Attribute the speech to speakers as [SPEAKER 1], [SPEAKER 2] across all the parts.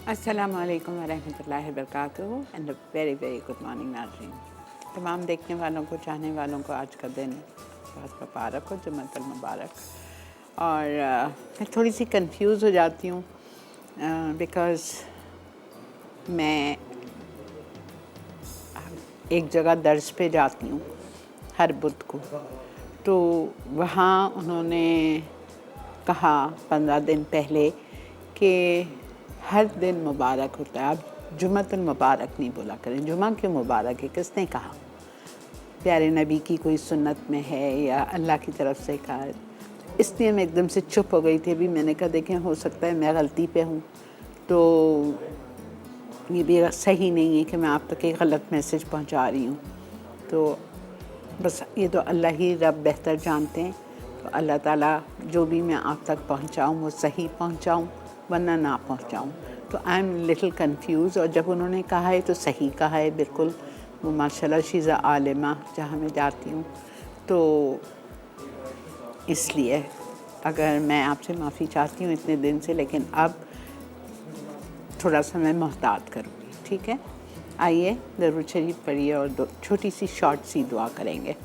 [SPEAKER 1] अस्सलामु अलैकुम वरहमतुल्लाहि वबरकातुहू and very very good morning नाज़रीन। तमाम देखने वालों को, चाहने वालों को आज का दिन बहुत मुबारक हो, जुम्मतुल मुबारक। और मैं थोड़ी सी कंफ्यूज हो जाती हूँ बिकॉज़ मैं एक जगह दर्स पे जाती हूँ हर बुध को, तो वहाँ उन्होंने कहा 15 दिन पहले कि हर दिन मुबारक होता है। आप जुम्मतुल मुबारक नहीं बोला करें। जुम्मा क्यों मुबारक है? किसने कहा? प्यारे नबी की कोई सुन्नत में है या अल्लाह की तरफ से कहा है? इसलिए मैं एकदम से चुप हो गई थी। अभी मैंने कहा देखें, हो सकता है मैं गलती पे हूँ, तो ये भी सही नहीं है कि मैं आप तक एक गलत मैसेज पहुँचा रही हूँ। तो बस ये तो अल्लाह ही रब बेहतर जानते हैं। तो अल्लाह ताला जो भी मैं आप तक पहुँचाऊँ वो सही पहुँचाऊँ, वरना ना पहुँचाऊँ। तो आई एम लिटिल कंफ्यूज। और जब उन्होंने कहा है तो सही कहा है बिल्कुल। वो माशाल्लाह शी इज़ आलिमा जहाँ मैं जाती हूँ। तो इसलिए अगर मैं आपसे माफ़ी चाहती हूँ इतने दिन से, लेकिन अब थोड़ा सा मैं मोहतात करूँगी, ठीक है? आइए दरूद शरीफ पढ़िए और दो छोटी सी शॉर्ट सी दुआ करेंगे।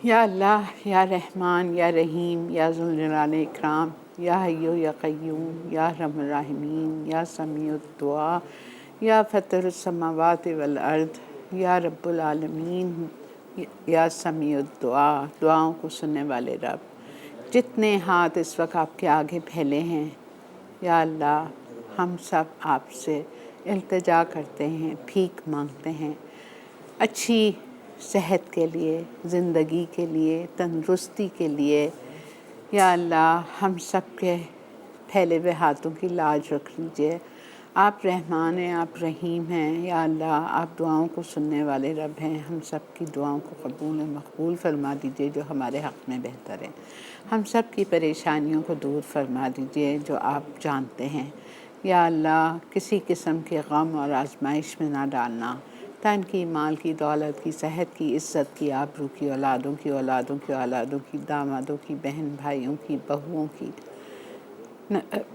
[SPEAKER 1] या अल्लाह, या रहमान, या रहीम, या ज़ुल जलाल इकराम, या हय्यु या क़य्यूम, या अरहमुर राहिमीन, या समीउद दुआ, या फ़ातिरुस समावाति वल अर्द, या रब्बुल आलमीन, या समीउद दुआ। दुआओं को सुनने वाले रब, जितने हाथ इस वक्त आपके आगे फैले हैं, या अल्लाह, हम सब आपसे इल्तिजा करते हैं, भीख मांगते हैं अच्छी सेहत के लिए, ज़िंदगी के लिए, तंदुरुस्ती के लिए। या अल्लाह, हम सब के फैले हुए हाथों की लाज रख लीजिए। आप रहमान हैं, आप रहीम हैं। या अल्लाह, आप दुआओं को सुनने वाले रब हैं। हम सब की दुआओं को कबूल व मकबूल फरमा दीजिए जो हमारे हक़ में बेहतर है। हम सब की परेशानियों को दूर फरमा दीजिए जो आप जानते हैं। या अल्लाह, किसी किस्म के गम और आजमाइश में ना डालना। तन की, माल की, दौलत की, सेहत की, इज़्ज़त की, आबरू की, औलादों की, औलादों की, औलादों की, दामादों की, बहन भाइयों की, बहुओं की,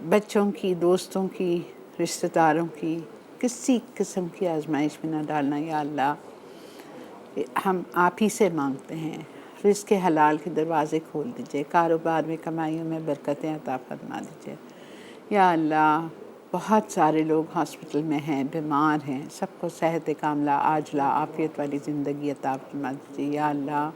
[SPEAKER 1] बच्चों की, दोस्तों की, रिश्तेदारों की, किसी किस्म की आजमाइश में ना डालना। या अल्लाह, हम आप ही से मांगते हैं, रिज़्क़ हलाल के दरवाज़े खोल दीजिए, कारोबार में, कमाइयों में बरकतें अता फरमा दीजिए। या अल्लाह, बहुत सारे लोग हॉस्पिटल में हैं, बीमार हैं, सबको सेहत कामला, आजला, आफ़ियत वाली ज़िंदगी अता फरमा दीजिए। या अल्लाह,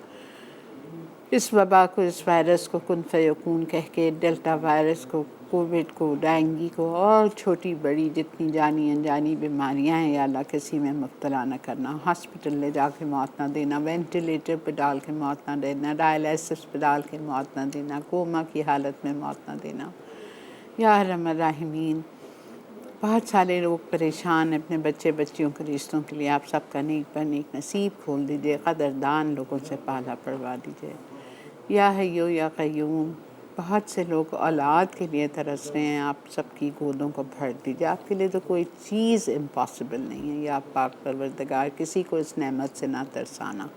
[SPEAKER 1] इस वबा को, इस वायरस को कुन फ़यकून कह के, डेल्टा वायरस को, कोविड को, डेंगू को और छोटी बड़ी जितनी जानी अनजानी बीमारियां हैं, या अल्लाह, किसी में मुब्तला न करना। हॉस्पिटल ले जाके मौत ना देना, वेंटिलेटर पे डाल के मौत ना देना, डायलिसिस पे डाल के मौत ना देना, कोमा की हालत में मौत ना देना। या अरहमुर राहिमीन, बहुत सारे लोग परेशान हैं अपने बच्चे बच्चियों के रिश्तों के लिए। आप सबका नेक पर नेक नसीब खोल दीजिए, क़दरदान लोगों से पाला पड़वा दीजिए। या हय्यु या क़य्यूम, बहुत से लोग औलाद के लिए तरस रहे हैं, आप सबकी गोदों को भर दीजिए। आपके लिए तो कोई चीज़ इम्पॉसिबल नहीं है। या पाक परवरदिगार, किसी को इस नेमत से ना तरसाना।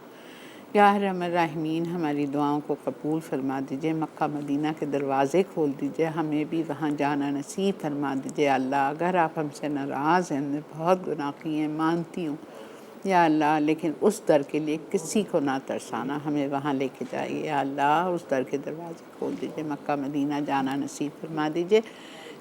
[SPEAKER 1] या अरहमुर राहिमीन, हमारी दुआओं को कबूल फरमा दीजिए, मक्का मदीना के दरवाज़े खोल दीजिए, हमें भी वहाँ जाना नसीब फरमा दीजिए। अल्लाह, अगर आप हमसे नाराज़ हैं, हमने बहुत गुनाह किए हैं, मानती हूँ या अल्लाह, लेकिन उस दर के लिए किसी को ना तरसाना, हमें वहाँ लेके जाइए। या अल्लाह, उस दर के दरवाज़े खोल दीजिए, मक्का मदीना जाना नसीब फरमा दीजिए।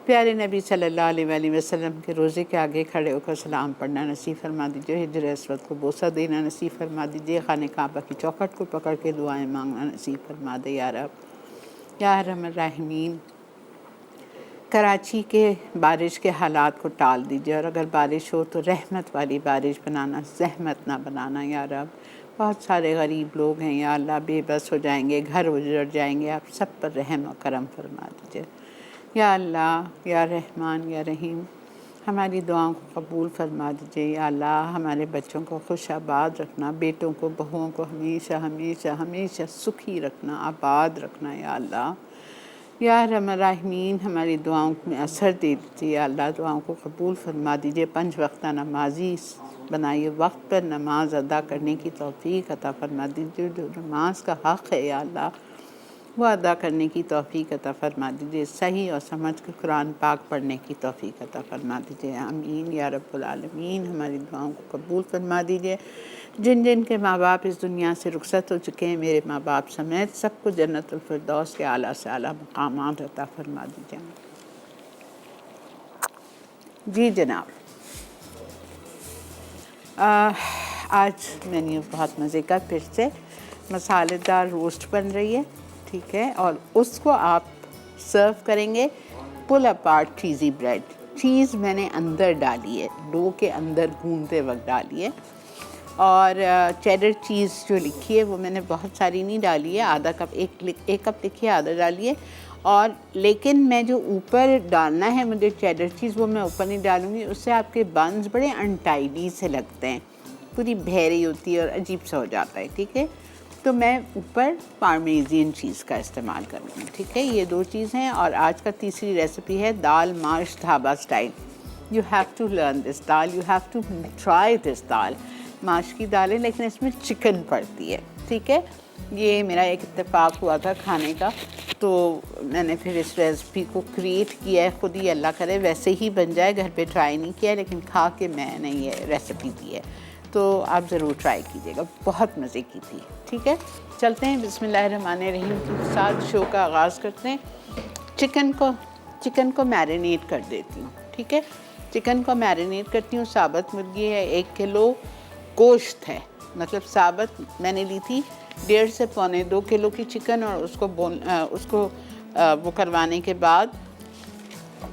[SPEAKER 1] प्यारे नबी सल्लल्लाहु अलैहि वसल्लम के रोज़े के आगे खड़े होकर सलाम पढ़ना नसीब फरमा दीजिए। हिजर अस्वद को बोसा देना नसीब फरमा दीजिए। खाने काबा की चौखट को पकड़ के दुआएं मांगना नसीब फरमा दे या रब। या अरहमुर राहिमीन, कराची के बारिश के हालात को टाल दीजिए, और अगर बारिश हो तो रहमत वाली बारिश बनाना, ज़हमत ना बनाना या रब। बहुत सारे गरीब लोग हैं या अल्लाह, बेबस हो जाएंगे, घर उजड़ जाएंगे, आप सब पर रहम और करम फरमा दीजिए। या अल्लाह, या रहमान, या रहीम, हमारी दुआओं को कबूल फरमा दीजिए। या अल्लाह, हमारे बच्चों को खुश आबाद रखना, बेटों को, बहुओं को हमेशा हमेशा हमेशा सुखी रखना, आबाद रखना। या अल्लाह, या अरहमुर राहिमीन, हमारी दुआओं में असर दे दीजिए। या अल्लाह, दुआओं को कबूल फरमा दीजिए। 5 वक्ता नमाजी बनाइए, वक्त पर नमाज अदा करने की तौफीक अता फरमा दीजिए, जो नमाज का हक़ है। या अल्लाह, वो अदा करने की तौफ़ीक अता फ़रमा दीजिए। सही और समझ के कुरान पाक पढ़ने की तौफ़ीक अता फ़रमा दीजिए। आमीन या रब्बुल आलमीन। हमारी दुआओं को कबूल फरमा दीजिए। जिन जिन के माँ बाप इस दुनिया से रुखसत हो चुके हैं, मेरे माँ बाप समेत सबको जन्नतुल फिरदौस के आला से आला मकामात अता फ़रमा दीजिए। जी जनाब, आज मेन्यू बहुत मज़े का, फिर से मसालेदार रोस्ट बन रही है, ठीक है, और उसको आप सर्व करेंगे पुल अपार्ट चीज़ी ब्रेड। चीज़ मैंने अंदर डाली है, डो के अंदर गूंदते वक्त डाली है, और चेडर चीज़ जो लिखी है वो मैंने बहुत सारी नहीं डाली है, आधा कप, एक कप लिखी है, आधा डाली है। और लेकिन मैं जो ऊपर डालना है मुझे चेडर चीज़, वो मैं ऊपर नहीं डालूँगी, उससे आपके बन्स बड़े अनटाइडी से लगते हैं, पूरी भैरी होती है और अजीब सा हो जाता है, ठीक है। तो मैं ऊपर पार्मेज़ियन चीज़ का इस्तेमाल करूँगी, ठीक है। ये 2 चीज़ हैं। और आज का तीसरी रेसिपी है दाल माश dhaba style. You have to learn this dal, you have to try this dal. माश की दाल है लेकिन इसमें चिकन पड़ती है, ठीक है। ये मेरा एक इत्तेफाक हुआ था खाने का, तो मैंने फिर इस रेसिपी को क्रिएट किया है, खुद ही अल्लाह करे वैसे ही बन जाए। घर पे ट्राई नहीं किया लेकिन खा के मैंने ये रेसिपी दी है, तो आप ज़रूर ट्राई कीजिएगा, बहुत मज़े की थी, ठीक है। चलते हैं बिस्मिल्लाहिर्रहमानिर्रहीम के साथ शो का आगाज़ करते हैं। चिकन को मैरिनेट कर देती हूँ, ठीक है। चिकन को मैरिनेट करती हूँ। साबुत मुर्गी है, 1 किलो गोश्त है, मतलब साबुत मैंने ली थी 1.5 से पौने 2 किलो की चिकन, और उसको वो करवाने के बाद,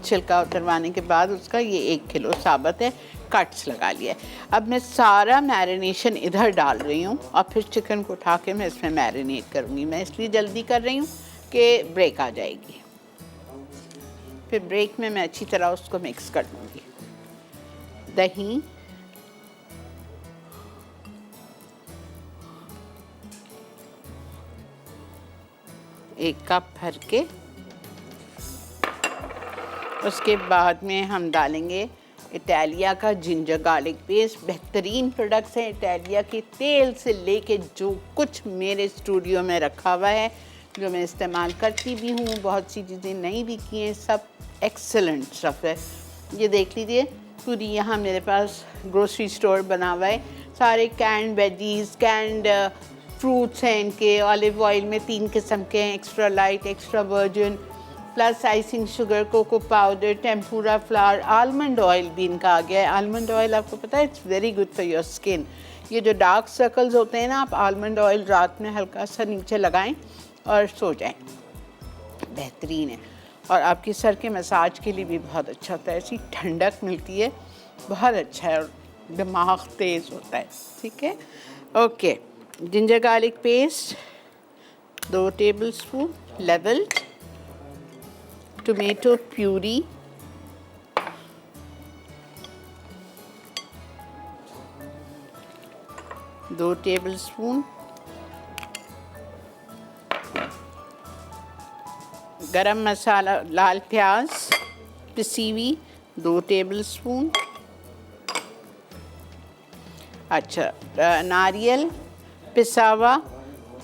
[SPEAKER 1] छिलका उतरवाने के बाद उसका, ये 1 किलो साबुत है, कट्स लगा लिया। अब मैं सारा मैरिनेशन इधर डाल रही हूँ और फिर चिकन को उठा के मैं इसमें मैरिनेट करूँगी। मैं इसलिए जल्दी कर रही हूँ कि ब्रेक आ जाएगी, फिर ब्रेक में मैं अच्छी तरह उसको मिक्स कर दूँगी। दही, एक कप भर के, उसके बाद में हम डालेंगे इटालिया का जिंजर गार्लिक पेस्ट। बेहतरीन प्रोडक्ट्स हैं इटालिया के, तेल से लेके जो कुछ मेरे स्टूडियो में रखा हुआ है, जो मैं इस्तेमाल करती भी हूँ, बहुत सी चीज़ें नई भी की हैं, सब एक्सेलेंट स्टफ है। ये देख लीजिए, पूरी यहाँ मेरे पास ग्रोसरी स्टोर बना हुआ है, सारे कैंड वेजीज़, कैंड फ्रूट्स हैं इनके। ऑलिव ऑयल में 3 किस्म के हैं, extra light, extra virgin, plus icing sugar, cocoa powder, tempura flour, almond oil भी इनका आ गया है। आलमंड ऑयल आपको पता है it's very good for your skin. ये जो डार्क सर्कल्स होते हैं ना, आप आलमंड ऑयल रात में हल्का सा नीचे लगाएं और सो जाएं, बेहतरीन है। और आपकी सर के मसाज के लिए भी बहुत अच्छा होता है, ऐसी ठंडक मिलती है, बहुत अच्छा है, और दिमाग तेज़ होता है, ठीक है। Okay, ginger garlic paste 2 tablespoon, levelled tomato puree, दो टेबलस्पून, गरम मसाला, लाल प्याज पिसी हुई 2 टेबलस्पून। अच्छा, नारियल पिसा हुआ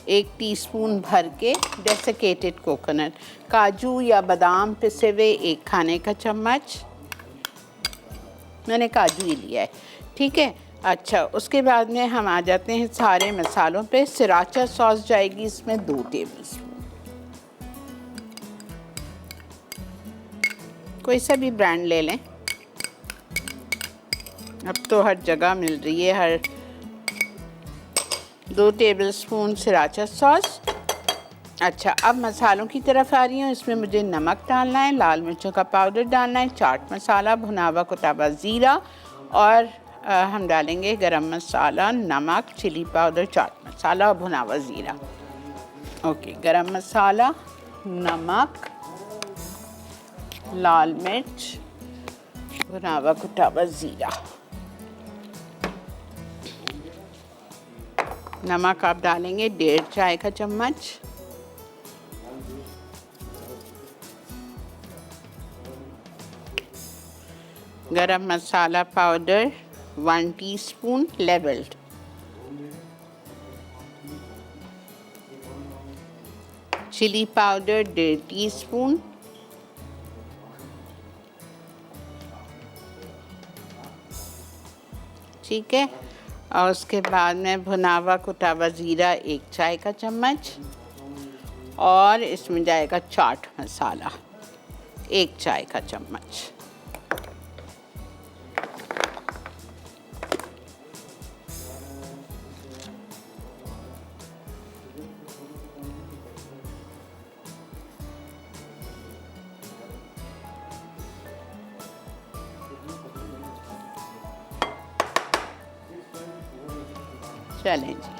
[SPEAKER 1] 1 टीस्पून भर के, डेसिकेटेड कोकोनट, काजू या बादाम पिसे हुए 1 खाने का चम्मच, मैंने काजू ही लिया है, ठीक है। अच्छा, उसके बाद में हम आ जाते हैं सारे मसालों पे। सराचा सॉस जाएगी इसमें 2 टेबलस्पून, कोई सा भी ब्रांड ले लें, अब तो हर जगह मिल रही है, हर 2 टेबलस्पून सराचा सॉस। अच्छा, अब मसालों की तरफ आ रही हूँ। इसमें मुझे नमक डालना है, लाल मिर्चों का पाउडर डालना है, चाट मसाला, भुना हुआ कुटाबा ज़ीरा, और हम डालेंगे गरम मसाला, नमक, चिली पाउडर, चाट मसाला और भुना हुआ ज़ीरा। ओके, गरम मसाला, नमक, लाल मिर्च, भुना हुआ कुटाबा ज़ीरा। नमक आप डालेंगे 1.5 चाय का चम्मच, garam masala powder 1 teaspoon levelled, chili powder 1.5 teaspoon, ठीक है। और उसके बाद में भुना हुआ कुटा हुआ ज़ीरा 1 चाय का चम्मच, और इसमें जाएगा चाट मसाला 1 चाय का चम्मच। चलें जी,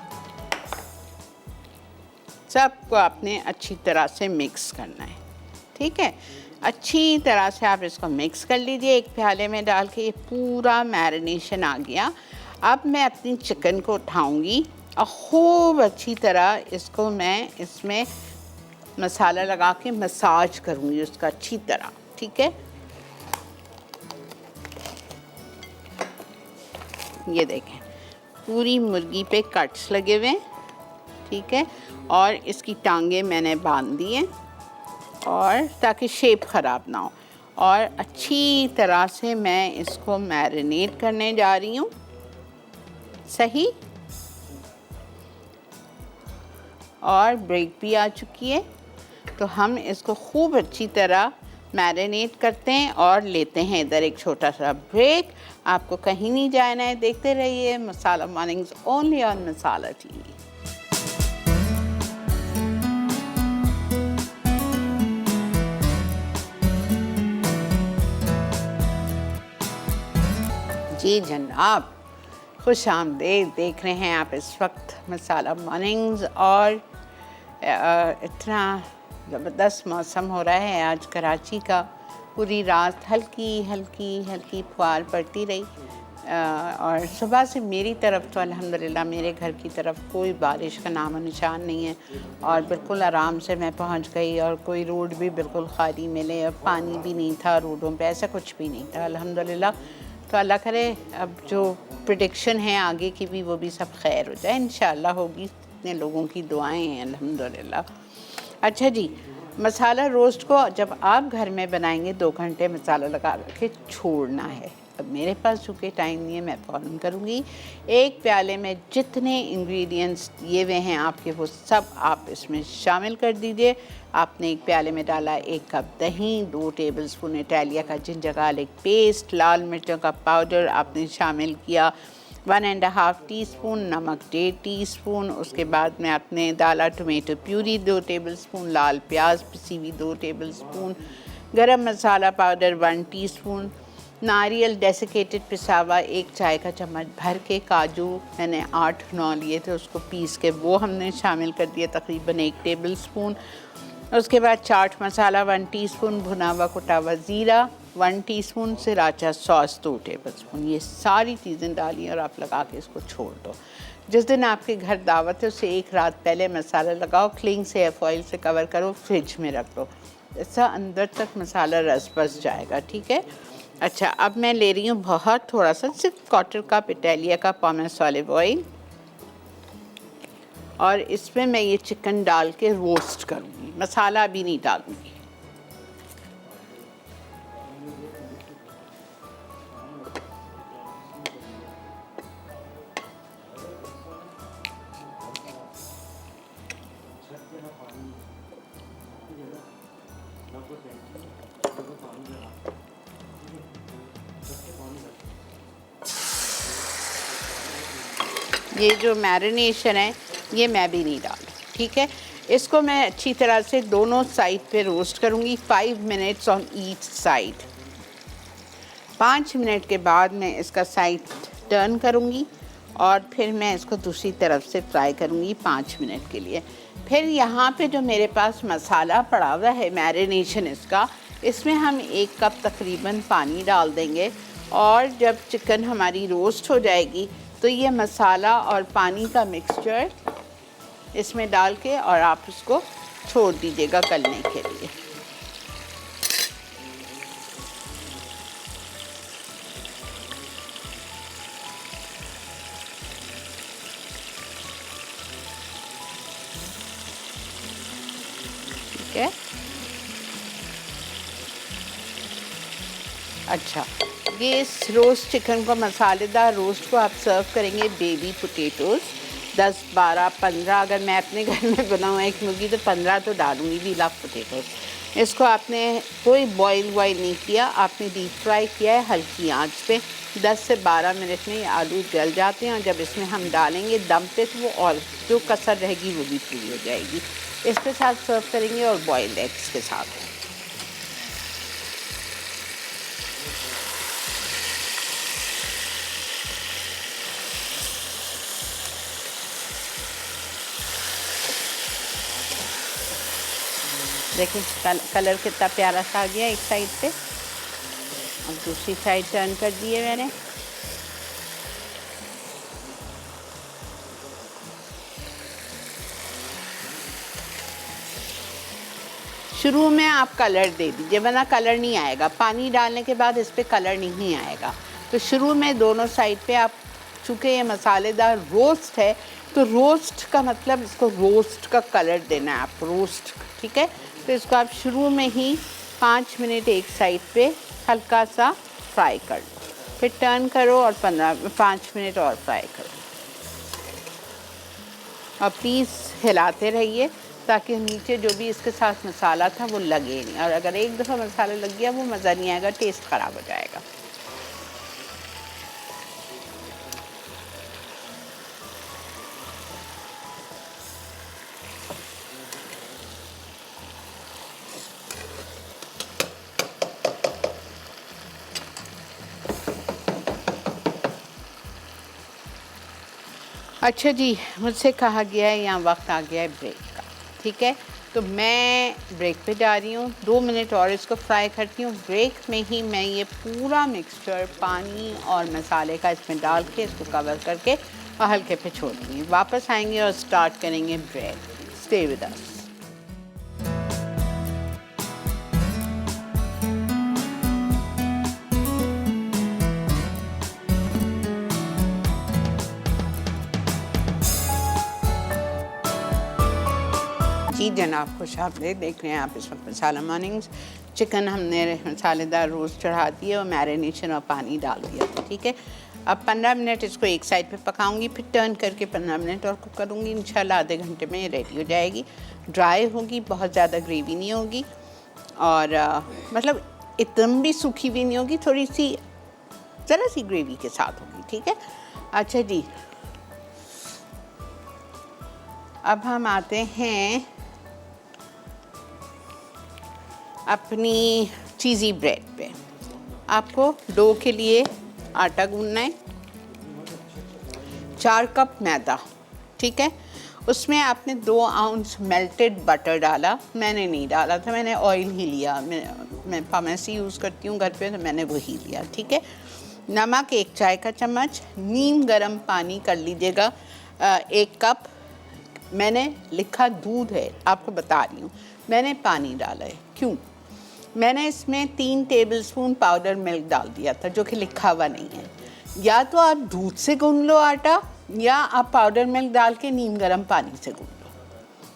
[SPEAKER 1] सबको आपने अच्छी तरह से मिक्स करना है, ठीक है। अच्छी तरह से आप इसको मिक्स कर लीजिए। एक प्याले में डाल के ये पूरा मैरिनेशन आ गया। अब मैं अपनी चिकन को उठाऊंगी और खूब अच्छी तरह इसको मैं इसमें मसाला लगा के मसाज करूंगी उसका अच्छी तरह, ठीक है। ये देखें पूरी मुर्गी पे कट्स लगे हुए हैं, ठीक है। और इसकी टांगें मैंने बांध दी हैं, और ताकि शेप ख़राब ना हो। और अच्छी तरह से मैं इसको मैरिनेट करने जा रही हूँ, सही। और ब्रेक भी आ चुकी है, तो हम इसको खूब अच्छी तरह मैरिनेट करते हैं और लेते हैं इधर एक छोटा सा ब्रेक। आपको कहीं नहीं जाना है, देखते रहिए Masala mornings only on Masala TV. जी जनाब, खुश आमदेद। देख रहे हैं आप इस वक्त मसाला मॉर्निंग्स, और इतना ज़बरदस्त मौसम हो रहा है आज कराची का। पूरी रात हल्की हल्की हल्की फुहार पड़ती रही, और सुबह से मेरी तरफ तो अल्हम्दुलिल्लाह मेरे घर की तरफ कोई बारिश का नाम निशान नहीं है, और बिल्कुल आराम से मैं पहुंच गई, और कोई रोड भी बिल्कुल खाली मिले, और पानी भी नहीं था रोडों पे, ऐसा कुछ भी नहीं था अल्हम्दुलिल्लाह। तो अल्लाह करे अब जो प्रेडिक्शन है आगे की भी, वो भी सब खैर हो जाए इंशाअल्लाह होगी। इतने लोगों की दुआएं हैं अल्हम्दुलिल्लाह। अच्छा जी, मसाला रोस्ट को जब आप घर में बनाएंगे 2 घंटे मसाला लगा के छोड़ना है। अब मेरे पास चूँकि टाइम नहीं है, मैं फ़ौरन करूँगी। एक प्याले में जितने इंग्रेडिएंट्स दिए हुए हैं आपके, वो सब आप इसमें शामिल कर दीजिए। आपने एक प्याले में डाला 1 कप दही, 2 टेबलस्पून इटालिया का जिंजर गार्लिक पेस्ट, लाल मिर्चों का पाउडर आपने शामिल किया, 1.5 टीस्पून नमक, 1.5 टीस्पून। उसके बाद में आपने डाला टोमेटो प्यूरी 2 टेबलस्पून, लाल प्याज पिसी हुई 2 tablespoon, garam masala powder 1 teaspoon, नारियल डेसिकेटेड पिसा हुआ 1 चाय का चम्मच भर के, काजू मैंने 8-9 लिए थे उसको पीस के वो हमने शामिल कर दिया तकरीबन 1 टेबलस्पून। उसके बाद चाट मसाला 1 टीस्पून, भुना हुआ कुटा हुआ ज़ीरा 1 टीस्पून, सराचा सॉस 2 टेबलस्पून। ये सारी चीज़ें डाली और आप लगा के इसको छोड़ दो। जिस दिन आपके घर दावत है उससे 1 रात पहले मसाला लगाओ, क्लिंग से या फॉइल से कवर करो, फ्रिज में रख दो, ऐसा अंदर तक मसाला रस बस जाएगा, ठीक है। अच्छा, अब मैं ले रही हूँ बहुत थोड़ा सा, सिर्फ 1/4 कप इटालिया का पॉमेस ऑलिव ऑयल, और इसमें मैं ये चिकन डाल के रोस्ट करूँगी, मसाला अभी नहीं डालूँगी। ये जो मैरिनेशन है ये मैं भी नहीं डालूँ, ठीक है। इसको मैं अच्छी तरह से दोनों साइड पे रोस्ट करूँगी, 5 minutes on each side. 5 minute के बाद मैं इसका साइड टर्न करूँगी, और फिर मैं इसको दूसरी तरफ से फ्राई करूँगी 5 मिनट के लिए। फिर यहाँ पे जो मेरे पास मसाला पड़ा हुआ है मैरिनेशन इसका, इसमें हम 1 कप तकरीबन पानी डाल देंगे, और जब चिकन हमारी रोस्ट हो जाएगी तो ये मसाला और पानी का मिक्सचर इसमें डाल के और आप इसको छोड़ दीजिएगा गलने के लिए। है। अच्छा, ये इस रोस्ट चिकन को, मसालेदार रोस्ट को आप सर्व करेंगे बेबी पोटैटोज़ 10, 12, 15, अगर मैं अपने घर में बनाऊँ एक मुर्गी तो 15 तो डालूँगी भी लव पोटैटोज़। इसको आपने कोई बॉईल नहीं किया, आपने डीप फ्राई किया है हल्की आंच पे। 10 से 12 मिनट में ये आलू गल जाते हैं और जब इसमें हम डालेंगे दम पे तो वो और जो कसर रहेगी वो भी पूरी हो जाएगी। इसके साथ सर्व करेंगे और बॉइल्ड एग्स के साथ। देखिए कलर कितना प्यारा सा आ गया एक साइड पे, अब दूसरी साइड टर्न कर दिए मैंने। शुरू में आप कलर दे दीजिए वरना कलर नहीं आएगा, पानी डालने के बाद इस पे कलर नहीं आएगा। तो शुरू में दोनों साइड पे आप, चूँकि ये मसालेदार रोस्ट है तो रोस्ट का मतलब इसको रोस्ट का कलर देना है आप, रोस्ट, ठीक है। तो इसको आप शुरू में ही 5 मिनट एक साइड पे हल्का सा फ्राई कर लो, फिर टर्न करो और 5 मिनट और फ्राई करो। और प्लीज़ हिलाते रहिए ताकि नीचे जो भी इसके साथ मसाला था वो लगे नहीं, और अगर एक दफ़ा मसाला लग गया वो मज़ा नहीं आएगा, टेस्ट ख़राब हो जाएगा। अच्छा जी, मुझसे कहा गया है यहाँ वक्त आ गया है ब्रेक का, ठीक है। तो मैं ब्रेक पे जा रही हूँ, 2 मिनट और इसको फ्राई करती हूँ। ब्रेक में ही मैं ये पूरा मिक्सचर पानी और मसाले का इसमें डाल के इसको कवर करके और हल्के पे छोड़ दूँगी। वापस आएंगे और स्टार्ट करेंगे ब्रेक। Stay with us. जी जनाब, खुश आमदीद। देख रहे हैं आप इस वक्त मसाला मॉर्निंग्स। चिकन हमने मसालेदार रोस्ट चढ़ा दिए और मैरिनेशन और पानी डाल दिया, ठीक है। अब 15 मिनट इसको एक साइड पे पकाऊंगी, फिर टर्न करके 15 मिनट और कुक करूँगी। इंशाल्लाह आधे घंटे में ये रेडी हो जाएगी। ड्राई होगी, बहुत ज़्यादा ग्रेवी नहीं होगी और मतलब एकदम भी सूखी भी नहीं होगी, थोड़ी सी ज़रा सी ग्रेवी के साथ होगी, ठीक है। अच्छा जी, अब हम आते हैं अपनी चीज़ी ब्रेड पे। आपको डो के लिए आटा गूंदना है, 4 कप मैदा, ठीक है। उसमें आपने 2 आउंस मेल्टेड बटर डाला, मैंने नहीं डाला था, मैंने ऑयल ही लिया। मैं फार्मेसी यूज़ करती हूँ घर पे, तो मैंने वही लिया, ठीक है। नमक 1 चाय का चम्मच, नीम गर्म पानी कर लीजिएगा 1 कप। मैंने लिखा दूध है, आपको बता रही हूँ, मैंने पानी डाला है। क्यों? मैंने इसमें 3 टेबलस्पून पाउडर मिल्क डाल दिया था, जो कि लिखा हुआ नहीं है। या तो आप दूध से गूंद लो आटा, या आप पाउडर मिल्क डाल के नीम गर्म पानी से गूंद लो,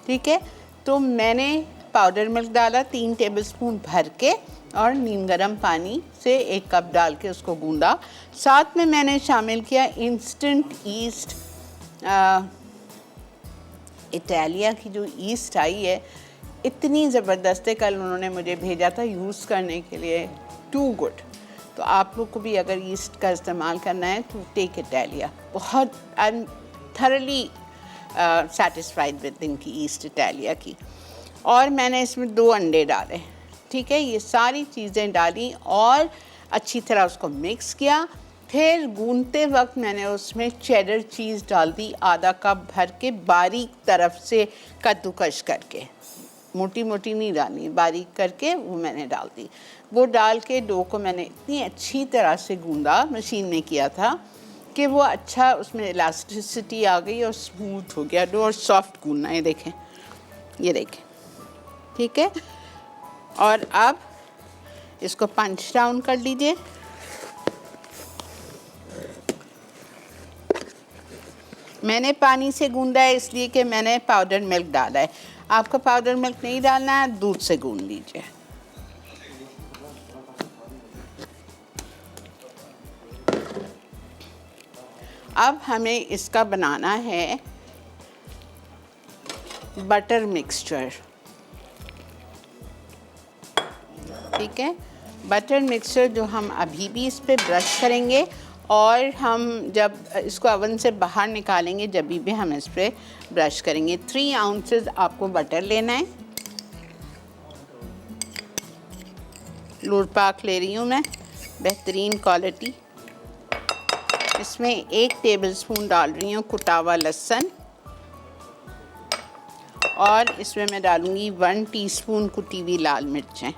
[SPEAKER 1] ठीक है। तो मैंने पाउडर मिल्क डाला 3 टेबलस्पून भर के और नीम गर्म पानी से 1 कप डाल के उसको गूंदा। साथ में मैंने शामिल किया इंस्टेंट ईस्ट, इटालिया की जो ईस्ट आई है इतनी ज़बरदस्त है, कल उन्होंने मुझे भेजा था यूज़ करने के लिए, टू गुड। तो आप लोग को भी अगर ईस्ट का इस्तेमाल करना है तो टेक इटालिया। बहुत I am thoroughly satisfied with इनकी ईस्ट इटालिया की। और मैंने इसमें 2 अंडे डाले, ठीक है। ये सारी चीज़ें डाली और अच्छी तरह उसको मिक्स किया। फिर गूंदते वक्त मैंने उसमें चेडर चीज़ डाल दी, आधा कप भर के, बारीक तरफ से कद्दूकश करके, मोटी मोटी नहीं डालनी, बारीक करके वो मैंने डाल दी। वो डाल के डो को मैंने इतनी अच्छी तरह से गूंदा, मशीन में किया था, कि वो अच्छा उसमें इलास्टिसिटी आ गई और स्मूथ हो गया डो, और सॉफ्ट गूंदना है, देखें, ये देखें, ठीक है। और अब इसको पंच डाउन कर लीजिए। मैंने पानी से गूंदा है इसलिए कि मैंने पाउडर मिल्क डाला है। आपको पाउडर मिल्क नहीं डालना है, दूध से गूंद लीजिए। अब हमें इसका बनाना है बटर मिक्सचर। ठीक है, बटर मिक्सचर जो हम अभी भी इस पे ब्रश करेंगे और हम जब इसको ओवन से बाहर निकालेंगे जब भी हम इस पे ब्रश करेंगे। 3 आउंसेस आपको बटर लेना है। लूर पाक ले रही हूँ मैं, बेहतरीन क्वालिटी। इसमें 1 टेबलस्पून डाल रही हूँ कुटा हुआ लहसुन और इसमें मैं डालूँगी 1 टीस्पून कुटी हुई लाल मिर्चें।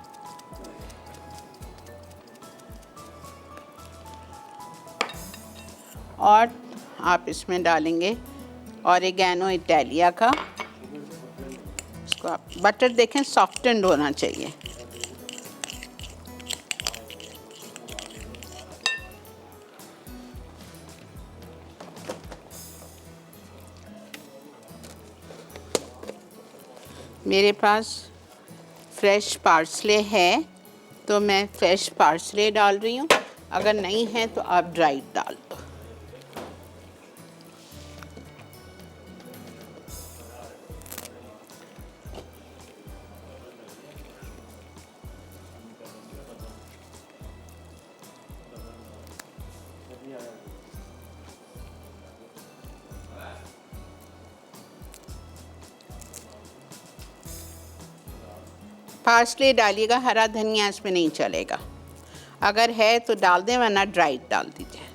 [SPEAKER 1] और आप इसमें डालेंगे ऑरिगेनो इटालिया का। इसको आप बटर देखें सॉफ्टेंड होना चाहिए। मेरे पास फ्रेश पार्सले है तो मैं फ्रेश पार्सले डाल रही हूँ, अगर नहीं है तो आप ड्राइड डाल दो। पार्सले डालिएगा, हरा धनिया इसमें नहीं चलेगा। अगर है तो डाल दें वरना ड्राइड डाल दीजिए।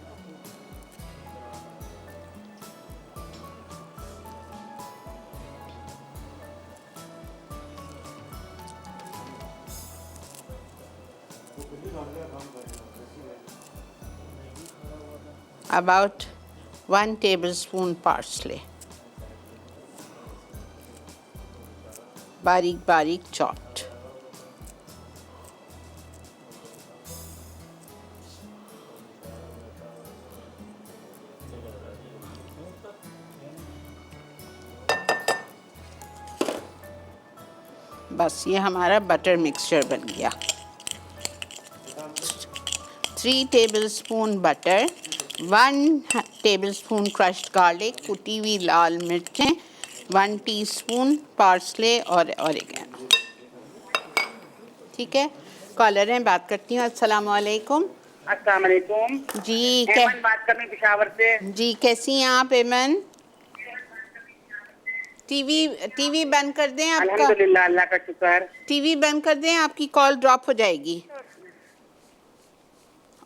[SPEAKER 1] About 1 tablespoon parsley, बारीक बारीक chopped। बस ये हमारा बटर मिक्सचर बन गया। 3 tablespoon butter, 1 tablespoon crushed garlic, कुटी हुई लाल मिर्चें, 1 टीस्पून पार्सले और ऑरिगेनो। ठीक है, कॉलर हैं, बात करती हूँ। अस्सलाम वालेकुम।
[SPEAKER 2] अस्सलाम वालेकुम
[SPEAKER 1] जी
[SPEAKER 2] एमन बात कर रही हूँ पेशावर से।
[SPEAKER 1] जी कैसी हैं आप एमन? टीवी बंद कर दें आपका।
[SPEAKER 2] अल्हम्दुलिल्लाह, अल्लाह का शुक्र।
[SPEAKER 1] टीवी बंद कर दें, आपकी कॉल ड्रॉप हो जाएगी।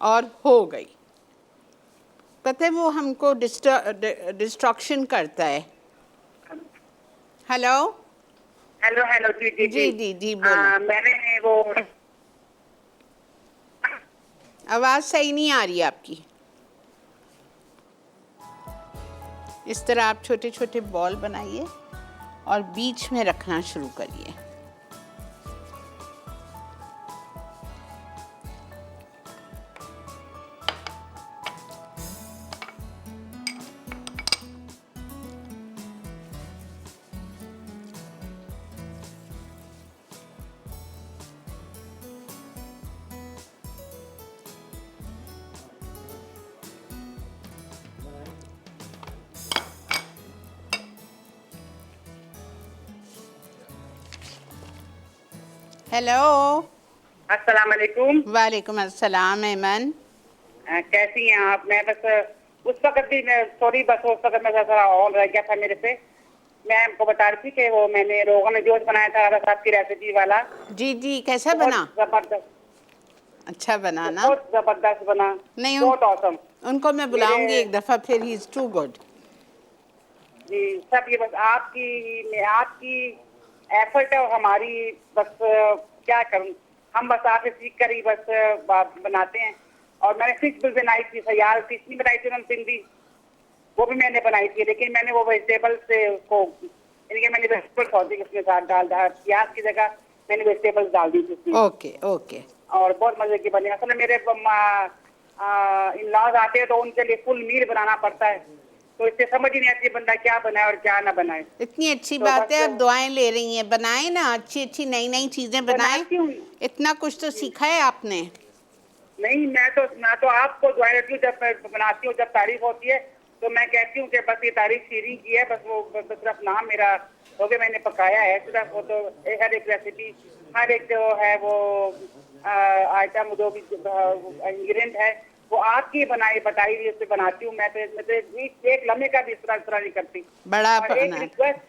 [SPEAKER 1] और हो गई। पता है वो हमको डिस्ट्रक्शन करता है। हेलो
[SPEAKER 2] हेलो हेलो जी जी
[SPEAKER 1] जी जी जी बोलो।
[SPEAKER 2] मैंने वो
[SPEAKER 1] आवाज़ सही नहीं आ रही आपकी। इस तरह आप छोटे छोटे बॉल बनाइए और बीच में रखना शुरू करिए। हेलो
[SPEAKER 2] अस्सलाम वालेकुम।
[SPEAKER 1] वालेकुम अस्सलाम एमन।
[SPEAKER 2] कैसी हैं आप? मैं बस उस वक्त भी सॉरी, बस उस वक्त मैं थोड़ा ऑन रह गया था मेरे से। मैं आपको बता रही थी कि वो मैंने रोगन जोश बनाया था राधा साहब की रेसिपी वाला।
[SPEAKER 1] जी जी कैसा बना?
[SPEAKER 2] जबरदस्त,
[SPEAKER 1] अच्छा बना ना?
[SPEAKER 2] बहुत जबरदस्त बना।
[SPEAKER 1] नहीं
[SPEAKER 2] बहुत औसम।
[SPEAKER 1] उनको मैं बुलाऊंगी एक दफ़ा फिर। He is too good.
[SPEAKER 2] जी सब ये बस आपकी एफर्ट है और हमारी बस क्या करूं, हम बस आपसे सीख कर ही बस बनाते हैं। और मैंने फिश भी बनाई थी, सयाल फिश नहीं बनाई थी उन्होंने सिंधी, वो भी मैंने बनाई थी। लेकिन मैंने वो वेजिटेबल से उसको मैंने वेजिटेबल सौदी उसके साथ डाल प्याज की जगह मैंने वेजिटेबल्स डाल दी थी उसमें।
[SPEAKER 1] Okay okay.
[SPEAKER 2] और बहुत मजे की बनी। असल में मेरे इन लॉज आते हैं तो उनके लिए फुल मील बनाना पड़ता है, तो इससे समझ ही नहीं आती बंदा क्या बनाए और क्या ना बनाए।
[SPEAKER 1] इतनी अच्छी
[SPEAKER 2] तो
[SPEAKER 1] बात
[SPEAKER 2] बस
[SPEAKER 1] है, आप दुआएं ले रही हैं, बनाएं ना, अच्छी अच्छी नई नई चीजें बनाएं।
[SPEAKER 2] बनाती हूँ।
[SPEAKER 1] इतना कुछ तो सीखा है आपने।
[SPEAKER 2] नहीं, मैं तो आपको दुआ देती हूँ, जब मैं बनाती हूँ, जब तारीफ होती है तो मैं कहती हूँ कि बस ये तारीफ शीरी की है, बस वो बस सिर्फ नाम मेरा हो गया, मैंने पकाया है सिर्फ। वो तो हर एक रेसिपी, हर एक जो है वो आइटम, जो भी इंग्रेडिएंट है वो आपकी बताई हुई उससे बनाती हूँ। मैं तो एक लम्हे का भी इस तरह नहीं करती।
[SPEAKER 1] बड़ा
[SPEAKER 2] और एक
[SPEAKER 1] बना।
[SPEAKER 2] रिक्वेस्ट,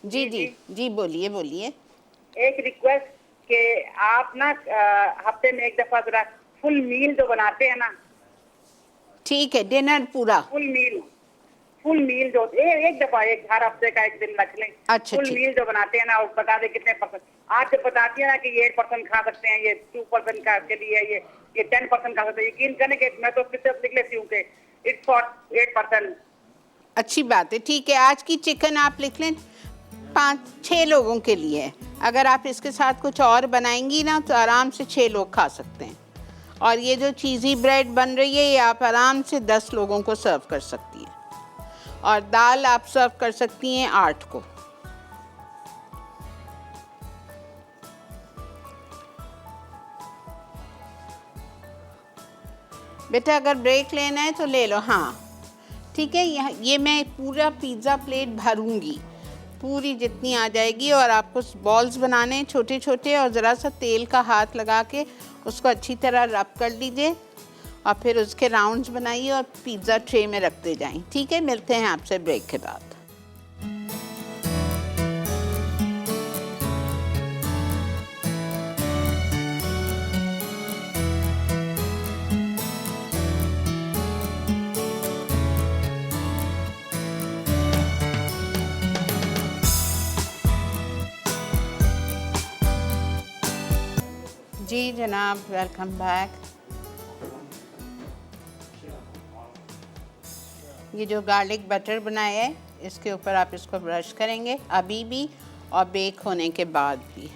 [SPEAKER 1] जी जी जी, बोलिए बोलिए।
[SPEAKER 2] एक रिक्वेस्ट कि आप ना हफ्ते में एक दफा जरा फुल मील जो बनाते हैं ना,
[SPEAKER 1] ठीक है, डिनर पूरा।
[SPEAKER 2] फुल मील जो एक दफा, एक हर हफ्ते का एक दिन रख लें।
[SPEAKER 1] अच्छा,
[SPEAKER 2] फुल
[SPEAKER 1] ठीक।
[SPEAKER 2] मील जो बनाते हैं ना, और बता दें कितने परसेंट। आप जब बताती है ना कि ये 8% खा सकते हैं, ये 2% का के लिए, ये 10% खा सकते हैं, यकीन करने के मैं तो सिर्फ लिख लेती हूँ कि इट्स फॉर 8%।
[SPEAKER 1] अच्छी बात है, ठीक है। आज की चिकन आप लिख लें 5-6 लोगों के लिए है। अगर आप इसके साथ कुछ और बनाएंगी ना तो आराम से 6 लोग खा सकते हैं। और ये जो चीज़ी ब्रेड बन रही है, ये आप आराम से 10 लोगों को सर्व कर सकती हैं। और दाल आप सर्व कर सकती हैं 8 को। बेटा अगर ब्रेक लेना है तो ले लो। हाँ ठीक है, ये मैं पूरा पिज़्ज़ा प्लेट भरूंगी, पूरी जितनी आ जाएगी। और आपको बॉल्स बनाने हैं छोटे छोटे, और ज़रा सा तेल का हाथ लगा के उसको अच्छी तरह रब कर लीजिए, और फिर उसके राउंड्स बनाइए और पिज़्ज़ा ट्रे में रखते जाएं। ठीक है, मिलते हैं आपसे ब्रेक के बाद। जी जनाब, वेलकम बैक। ये जो गार्लिक बटर बनाया है, इसके ऊपर आप इसको ब्रश करेंगे अभी भी और बेक होने के बाद भी।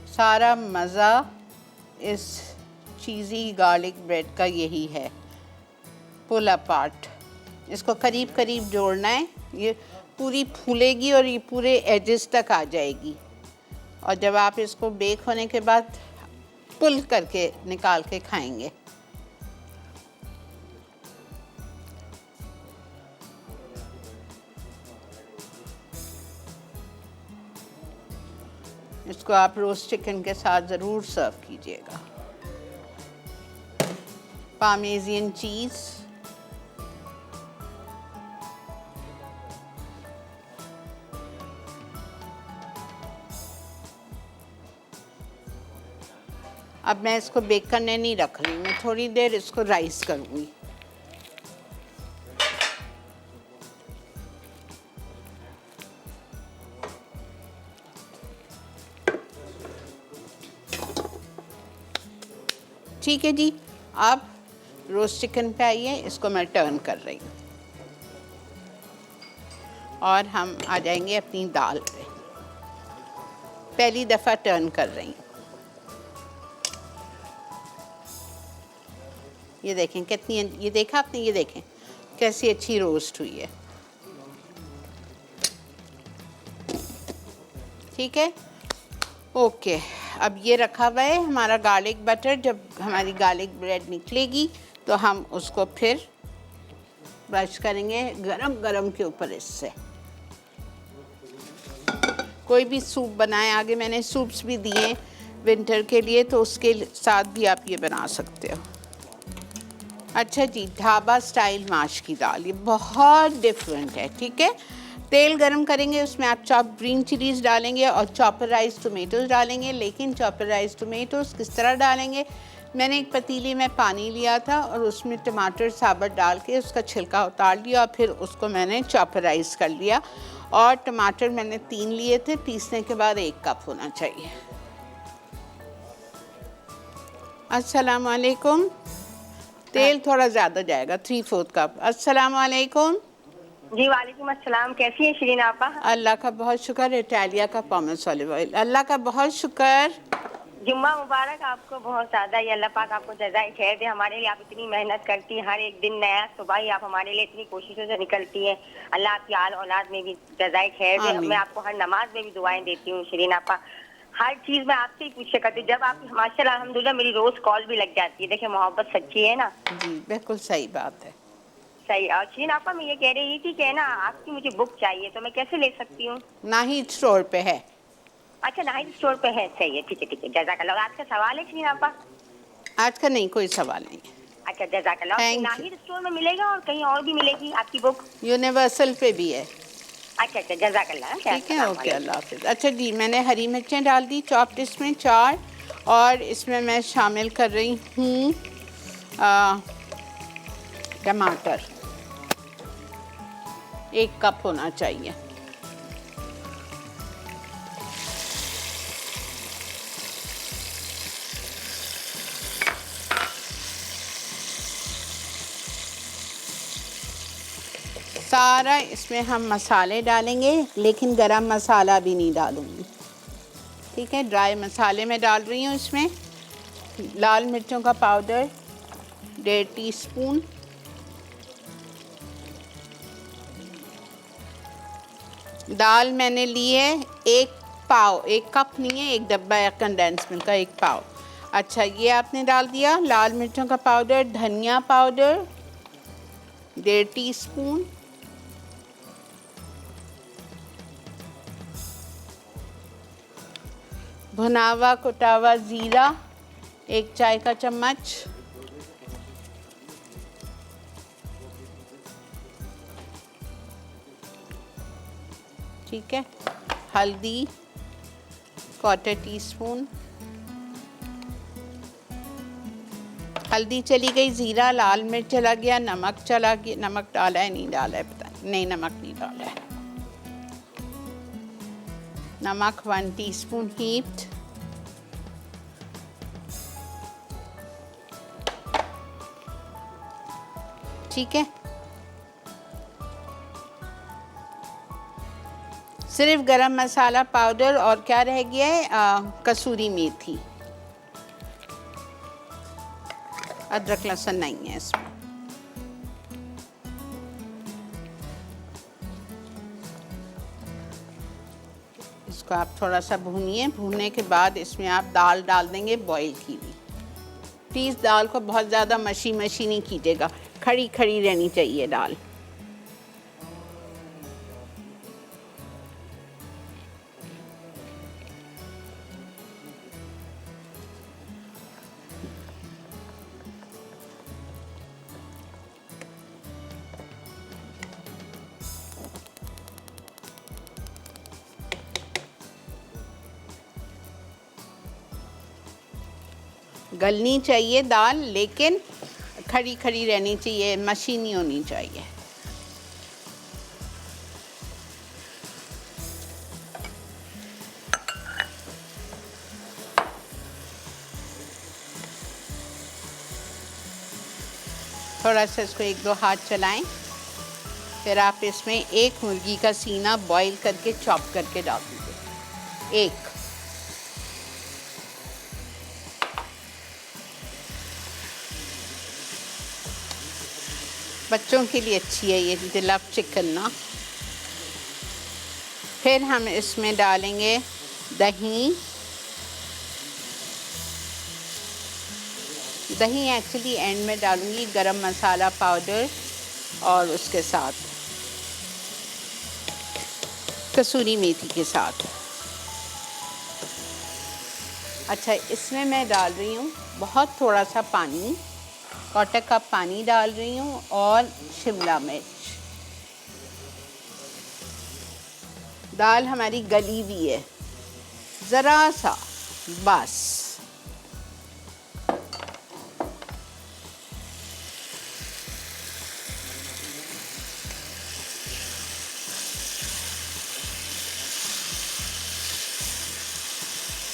[SPEAKER 1] सारा मज़ा इस चीज़ी गार्लिक ब्रेड का यही है, पुल अपार्ट। इसको करीब करीब जोड़ना है, ये पूरी फूलेगी और ये पूरे एजेस तक आ जाएगी। और जब आप इसको बेक होने के बाद पुल करके निकाल के खाएंगे, इसको आप रोस्ट चिकन के साथ ज़रूर सर्व कीजिएगा। पार्मेज़ियन चीज़, अब मैं इसको बेक करने नहीं रख रही, मैं थोड़ी देर इसको राइस करूँगी। ठीक है जी, अब रोस्ट चिकन पे आइए, इसको मैं टर्न कर रही हूँ और हम आ जाएंगे अपनी दाल पे। पहली दफ़ा टर्न कर रही हूँ। ये देखें कितनी, ये देखा आपने, ये देखें कैसी अच्छी रोस्ट हुई है। ठीक है, ओके। अब ये रखा हुआ है हमारा गार्लिक बटर। जब हमारी गार्लिक ब्रेड निकलेगी तो हम उसको फिर ब्रश करेंगे गरम गरम के ऊपर इससे। कोई भी सूप बनाएं, आगे मैंने सूप्स भी दिए विंटर के लिए, तो उसके साथ भी आप ये बना सकते हो। अच्छा जी, ढाबा स्टाइल माश की दाल, ये बहुत डिफरेंट है। ठीक है, तेल गरम करेंगे, उसमें आप चॉप ग्रीन चिलीज़ डालेंगे और चॉपराइज टोमेटोज़ डालेंगे। लेकिन चॉपराइज टोमेटोज़ किस तरह डालेंगे, मैंने एक पतीली में पानी लिया था और उसमें टमाटर साबुत डाल के उसका छिलका उतार लिया और फिर उसको मैंने चॉपराइज कर लिया। और टमाटर मैंने 3 लिए थे, पीसने के बाद 1 कप होना चाहिए। अस्सलाम वालेकुम। तेल थोड़ा ज़्यादा जाएगा, 3/4 कप। अस्सलाम वालेकुम।
[SPEAKER 3] जी वालेकुम अस्सलाम, कैसी हैं शिरीन आपा?
[SPEAKER 1] अल्लाह का बहुत शुक्र, इटालिया का पॉमेस ऑलिव ऑयल, अल्लाह का बहुत शुक्र।
[SPEAKER 3] जुम्मा मुबारक आपको बहुत ज्यादा। ये अल्लाह पाक आपको जज़ाए खैर दे। हमारे लिए आप इतनी मेहनत करती हैं, हर एक दिन नया सुबह ही आप हमारे लिए इतनी कोशिशों से निकलती हैं। अल्लाह आपकी आल औलाद में भी जज़ाए खैर दे।
[SPEAKER 1] आमीन।
[SPEAKER 3] मैं आपको हर नमाज में भी दुआएं देती हूँ शिरीन आपा। हर चीज में आपसे ही पूछा करती हूँ। जब आप माशाल्लाह अल्हम्दुलिल्लाह मेरी रोज कॉल भी लग जाती है। देखिए मोहब्बत सच्ची है ना।
[SPEAKER 1] जी बिल्कुल सही बात है।
[SPEAKER 3] सही। और शिरीन आपा मैं ये कह रही थी कि ना आपकी मुझे बुक चाहिए, तो मैं कैसे ले सकती हूँ?
[SPEAKER 1] नाहिद स्टोर पे है।
[SPEAKER 3] अच्छा नाहिद स्टोर पे है, सही है, ठीक है ठीक है, जज़ाकल्लाह। आपका सवाल है शिरीन आपा?
[SPEAKER 1] आज का नहीं, कोई सवाल नहीं है।
[SPEAKER 3] अच्छा जज़ाकल्लाह। और
[SPEAKER 1] थैंक यू।
[SPEAKER 3] नाहिद स्टोर में मिलेगा और कहीं और भी मिलेगी आपकी बुक?
[SPEAKER 1] यूनिवर्सल पे भी है।
[SPEAKER 3] अच्छा अच्छा जज़ाकल्लाह।
[SPEAKER 1] ठीक है,
[SPEAKER 3] अस्सलाम
[SPEAKER 1] ओके,
[SPEAKER 3] वालेकुम।
[SPEAKER 1] अल्लाह हाफिज़। अच्छा जी, मैंने हरी मिर्चें डाल दी चॉप्ड इसमें 4, और इसमें मैं शामिल कर रही हूँ टमाटर, 1 कप होना चाहिए। सारा इसमें हम मसाले डालेंगे, लेकिन गरम मसाला भी नहीं डालूँगी, ठीक है। ड्राई मसाले मैं डाल रही हूँ इसमें। लाल मिर्चों का पाउडर 1.5 टीस्पून, दाल मैंने ली है 1 पाव, 1 कप नहीं है, 1 डब्बा है कंडेंस मिल्क का, 1 पाव। अच्छा, ये आपने डाल दिया। लाल मिर्चों का पाउडर, धनिया पाउडर 1.5 टीस्पून, भुनावा कुटावा ज़ीरा 1 चाय का चम्मच, ठीक है। हल्दी 1/4 टीस्पून, हल्दी चली गई, ज़ीरा, लाल मिर्च चला गया, नमक चला गया। नमक डाला है नहीं डाला है पता नहीं, नमक नहीं डाला है। नमक 1 टीस्पून हीप्ड, ठीक है। सिर्फ गरम मसाला पाउडर और क्या रह गया है, कसूरी मेथी। अदरक लहसुन नहीं है इसमें। इसको आप थोड़ा सा भूनिए। भूनने के बाद इसमें आप दाल डाल देंगे बॉईल की हुई। प्लीज़ दाल को बहुत ज़्यादा मशी मशी नहीं कीजिएगा, खड़ी खड़ी रहनी चाहिए दाल। गलनी चाहिए दाल, लेकिन खड़ी खड़ी रहनी चाहिए, मशी नहीं होनी चाहिए। थोड़ा सा इसको 1-2 हाथ चलाएं। फिर आप इसमें 1 मुर्गी का सीना बॉईल करके चॉप करके डाल दीजिए। 1 बच्चों के लिए अच्छी है ये, दे लव चिकन ना। फिर हम इसमें डालेंगे दही। दही एक्चुअली एंड में डालूंगी, गरम मसाला पाउडर और उसके साथ कसूरी मेथी के साथ। अच्छा, इसमें मैं डाल रही हूँ बहुत थोड़ा सा पानी, 1/4 कप पानी डाल रही हूँ, और शिमला मिर्च। दाल हमारी गली हुई है, ज़रा सा बस।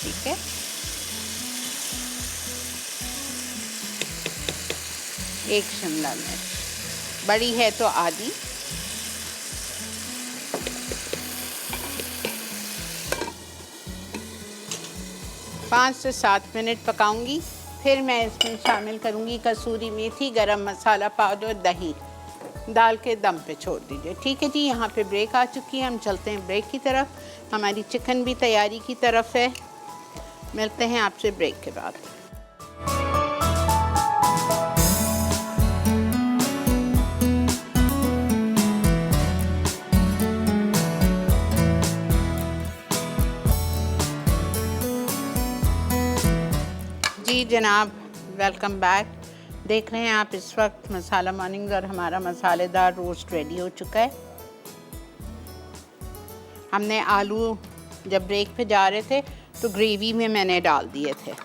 [SPEAKER 1] ठीक है, एक शिमला मिर्च, बड़ी है तो आधी। 5 से 7 मिनट पकाऊंगी। फिर मैं इसमें शामिल करूंगी कसूरी मेथी, गरम मसाला पाउडर, दही। दाल के दम पे छोड़ दीजिए। ठीक है जी, यहाँ पे ब्रेक आ चुकी है, हम चलते हैं ब्रेक की तरफ। हमारी चिकन भी तैयारी की तरफ है। मिलते हैं आपसे ब्रेक के बाद। जी जनाब, वेलकम बैक। देख रहे हैं आप इस वक्त मसाला मॉर्निंग्स और हमारा मसालेदार रोस्ट रेडी हो चुका है। हमने आलू जब ब्रेक पे जा रहे थे तो ग्रेवी में मैंने डाल दिए थे।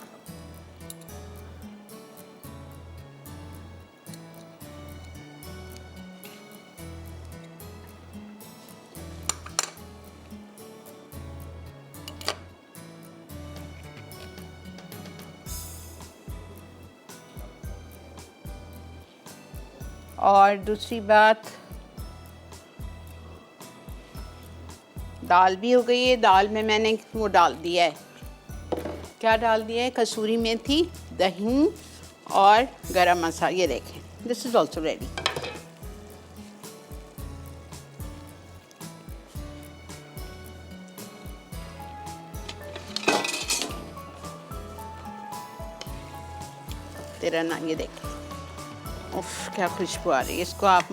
[SPEAKER 1] और दूसरी बात, दाल भी हो गई है। दाल में मैंने वो डाल दिया है, क्या डाल दिया है, कसूरी मेथी, दही और गरम मसाला। ये देखें, दिस इज़ ऑल्सो रेडी। तेरा ना, ये देखें, उफ क्या खुशबू आ रही है। इसको आप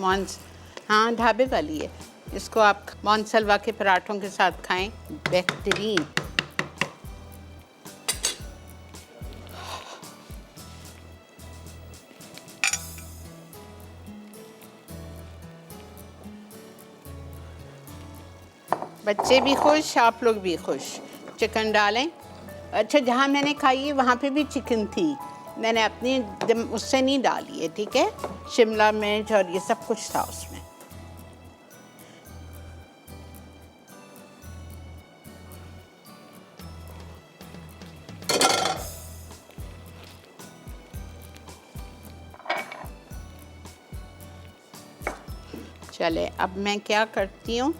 [SPEAKER 1] हाँ ढाबे वाली है, इसको आप मोनसलवा के पराठों के साथ खाएं, बेहतरीन। बच्चे भी खुश, आप लोग भी खुश। चिकन डालें। अच्छा, जहाँ मैंने खाई है वहाँ पे भी चिकन थी, मैंने अपनी उससे नहीं डाली है, ठीक है। शिमला मिर्च और ये सब कुछ था उसमें। चले, अब मैं क्या करती हूँ,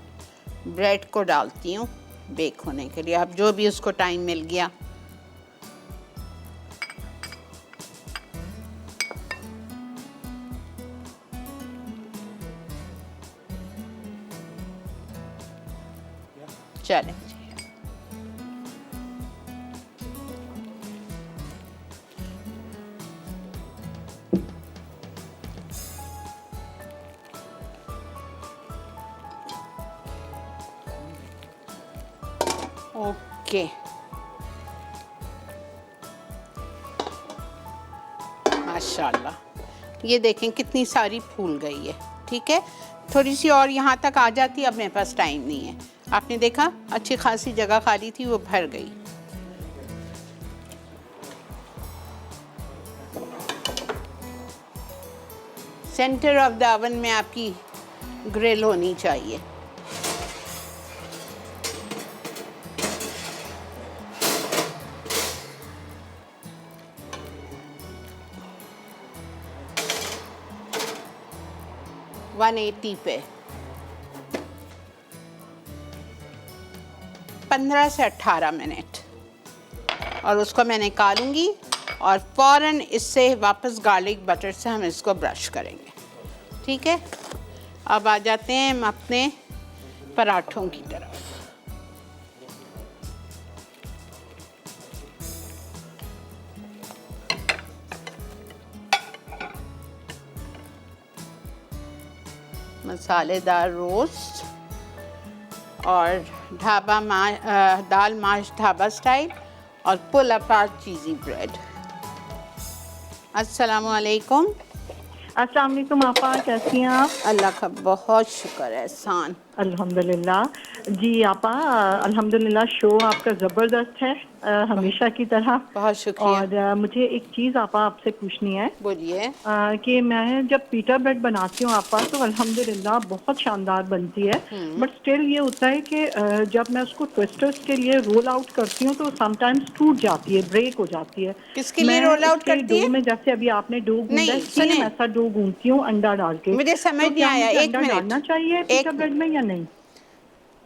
[SPEAKER 1] ब्रेड को डालती हूँ बेक होने के लिए। अब जो भी उसको टाइम मिल गया। चलें जी, ओके। माशाल्लाह, ये देखें कितनी सारी फूल गई है। ठीक है, थोड़ी सी और यहाँ तक आ जाती, अब मेरे पास टाइम नहीं है। आपने देखा, अच्छी खासी जगह खाली थी, वो भर गई। सेंटर ऑफ द ओवन में आपकी ग्रिल होनी चाहिए। वन 180 पे 15 से 18 मिनट, और उसको मैं निकालूंगी और फ़ौरन इससे वापस गार्लिक बटर से हम इसको ब्रश करेंगे। ठीक है, अब आ जाते हैं हम अपने पराठों की तरफ। मसालेदार रोस्ट और दाल माश ढाबा स्टाइल और पुल अपार्ट चीज़ी ब्रेड। अस्सलामु अलैकुम।
[SPEAKER 4] अस्सलाम वालेकुम आपा, कैसी हैं आप?
[SPEAKER 1] अल्लाह का बहुत शुक्र है, एहसान।
[SPEAKER 4] अल्हम्दुलिल्लाह जी आपा, अल्हम्दुलिल्लाह शो आपका ज़बरदस्त है, हमेशा की तरह।
[SPEAKER 1] बहुत शुक्रिया।
[SPEAKER 4] और मुझे एक चीज़ आपा आपसे पूछनी है।
[SPEAKER 1] बोलिए।
[SPEAKER 4] कि मैं जब पीटा ब्रेड बनाती हूँ आपा, तो अल्हम्दुलिल्लाह बहुत शानदार बनती है, बट स्टिल ये होता है कि जब मैं उसको ट्विस्टर्स के लिए रोल आउट करती हूँ तो समटाइम्स टूट जाती है, ब्रेक हो जाती है।
[SPEAKER 1] किसके लिए रोल आउट करती है?
[SPEAKER 4] में जैसे अभी आपने डो गूंदा है, सेम ऐसा डो गूंथती हूँ अंडा डाल के।
[SPEAKER 1] मुझे समझ नहीं आया, एक मिनट।
[SPEAKER 4] डालना चाहिए पीटा ब्रेड में या नहीं?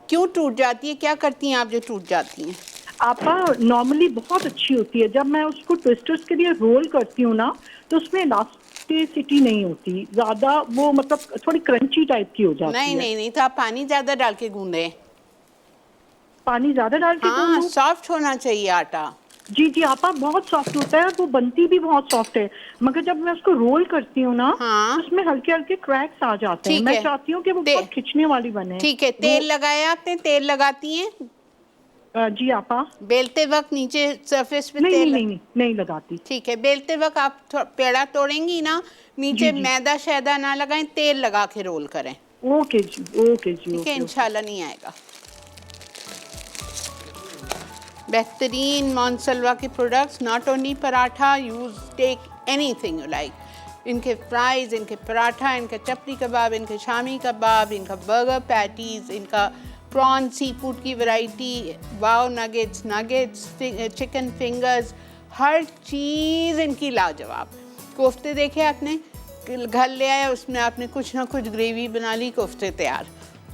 [SPEAKER 1] क्यों टूट जाती है, क्या करती हैं आप जो टूट जाती हैं?
[SPEAKER 4] आपा नॉर्मली बहुत अच्छी होती है। जब मैं उसको ट्विस्टर्स के लिए रोल करती हूँ ना, तो उसमें इलास्टिसिटी नहीं होती ज़्यादा, वो मतलब थोड़ी क्रंची टाइप की हो जाती
[SPEAKER 1] नहीं
[SPEAKER 4] है।
[SPEAKER 1] नहीं नहीं, तो आप पानी ज़्यादा डाल के गूंदें।
[SPEAKER 4] पानी ज़्यादा डाल के गूंद
[SPEAKER 1] हाँ,
[SPEAKER 4] लूँ?
[SPEAKER 1] सॉफ्ट होना चाहिए आटा।
[SPEAKER 4] जी जी आपा, बहुत सॉफ्ट होता है और वो बनती भी बहुत सॉफ्ट है। मगर जब मैं उसको रोल करती हूँ ना, तो
[SPEAKER 1] हाँ,
[SPEAKER 4] उसमें हल्के हल्के क्रैक्स आ जाते हैं।
[SPEAKER 1] ठीक
[SPEAKER 4] मैं
[SPEAKER 1] है।
[SPEAKER 4] चाहती हूँ कि वो
[SPEAKER 1] ते
[SPEAKER 4] बहुत खिंचने वाली बने।
[SPEAKER 1] ठीक है,
[SPEAKER 4] वो
[SPEAKER 1] तेल लगाया आपने? तेल लगाती हैं?
[SPEAKER 4] जी आपा।
[SPEAKER 1] बेलते वक्त नीचे सरफेस पे
[SPEAKER 4] नहीं नहीं
[SPEAKER 1] तेल।
[SPEAKER 4] नहीं नहीं नहीं लगाती।
[SPEAKER 1] ठीक है, बेलते वक्त आप पेड़ा तोड़ेंगी ना,
[SPEAKER 4] जी
[SPEAKER 1] नीचे
[SPEAKER 4] जी।
[SPEAKER 1] मैदा शैदा ना लगाएं, तेल लगा के रोल करें।
[SPEAKER 4] ओके जी, ओके जी,
[SPEAKER 1] ठीक है,
[SPEAKER 4] ओके ओके।
[SPEAKER 1] इंशाल्लाह नहीं आएगा। बेहतरीन मॉन्सलवा के products, not only paratha, use take anything you like. इनके फ्राइज, इनके पराठा, इनका चपली कबाब, इनके शामी कबाब, इनका बर्गर पैटीज, इनका प्रॉन सी फूड की variety, wow nuggets, chicken fingers, हर चीज़ इनकी लाजवाब। कोफ्ते देखे आपने, घर ले आए, उसमें आपने कुछ ना कुछ ग्रेवी बना ली, कोफ्ते तैयार।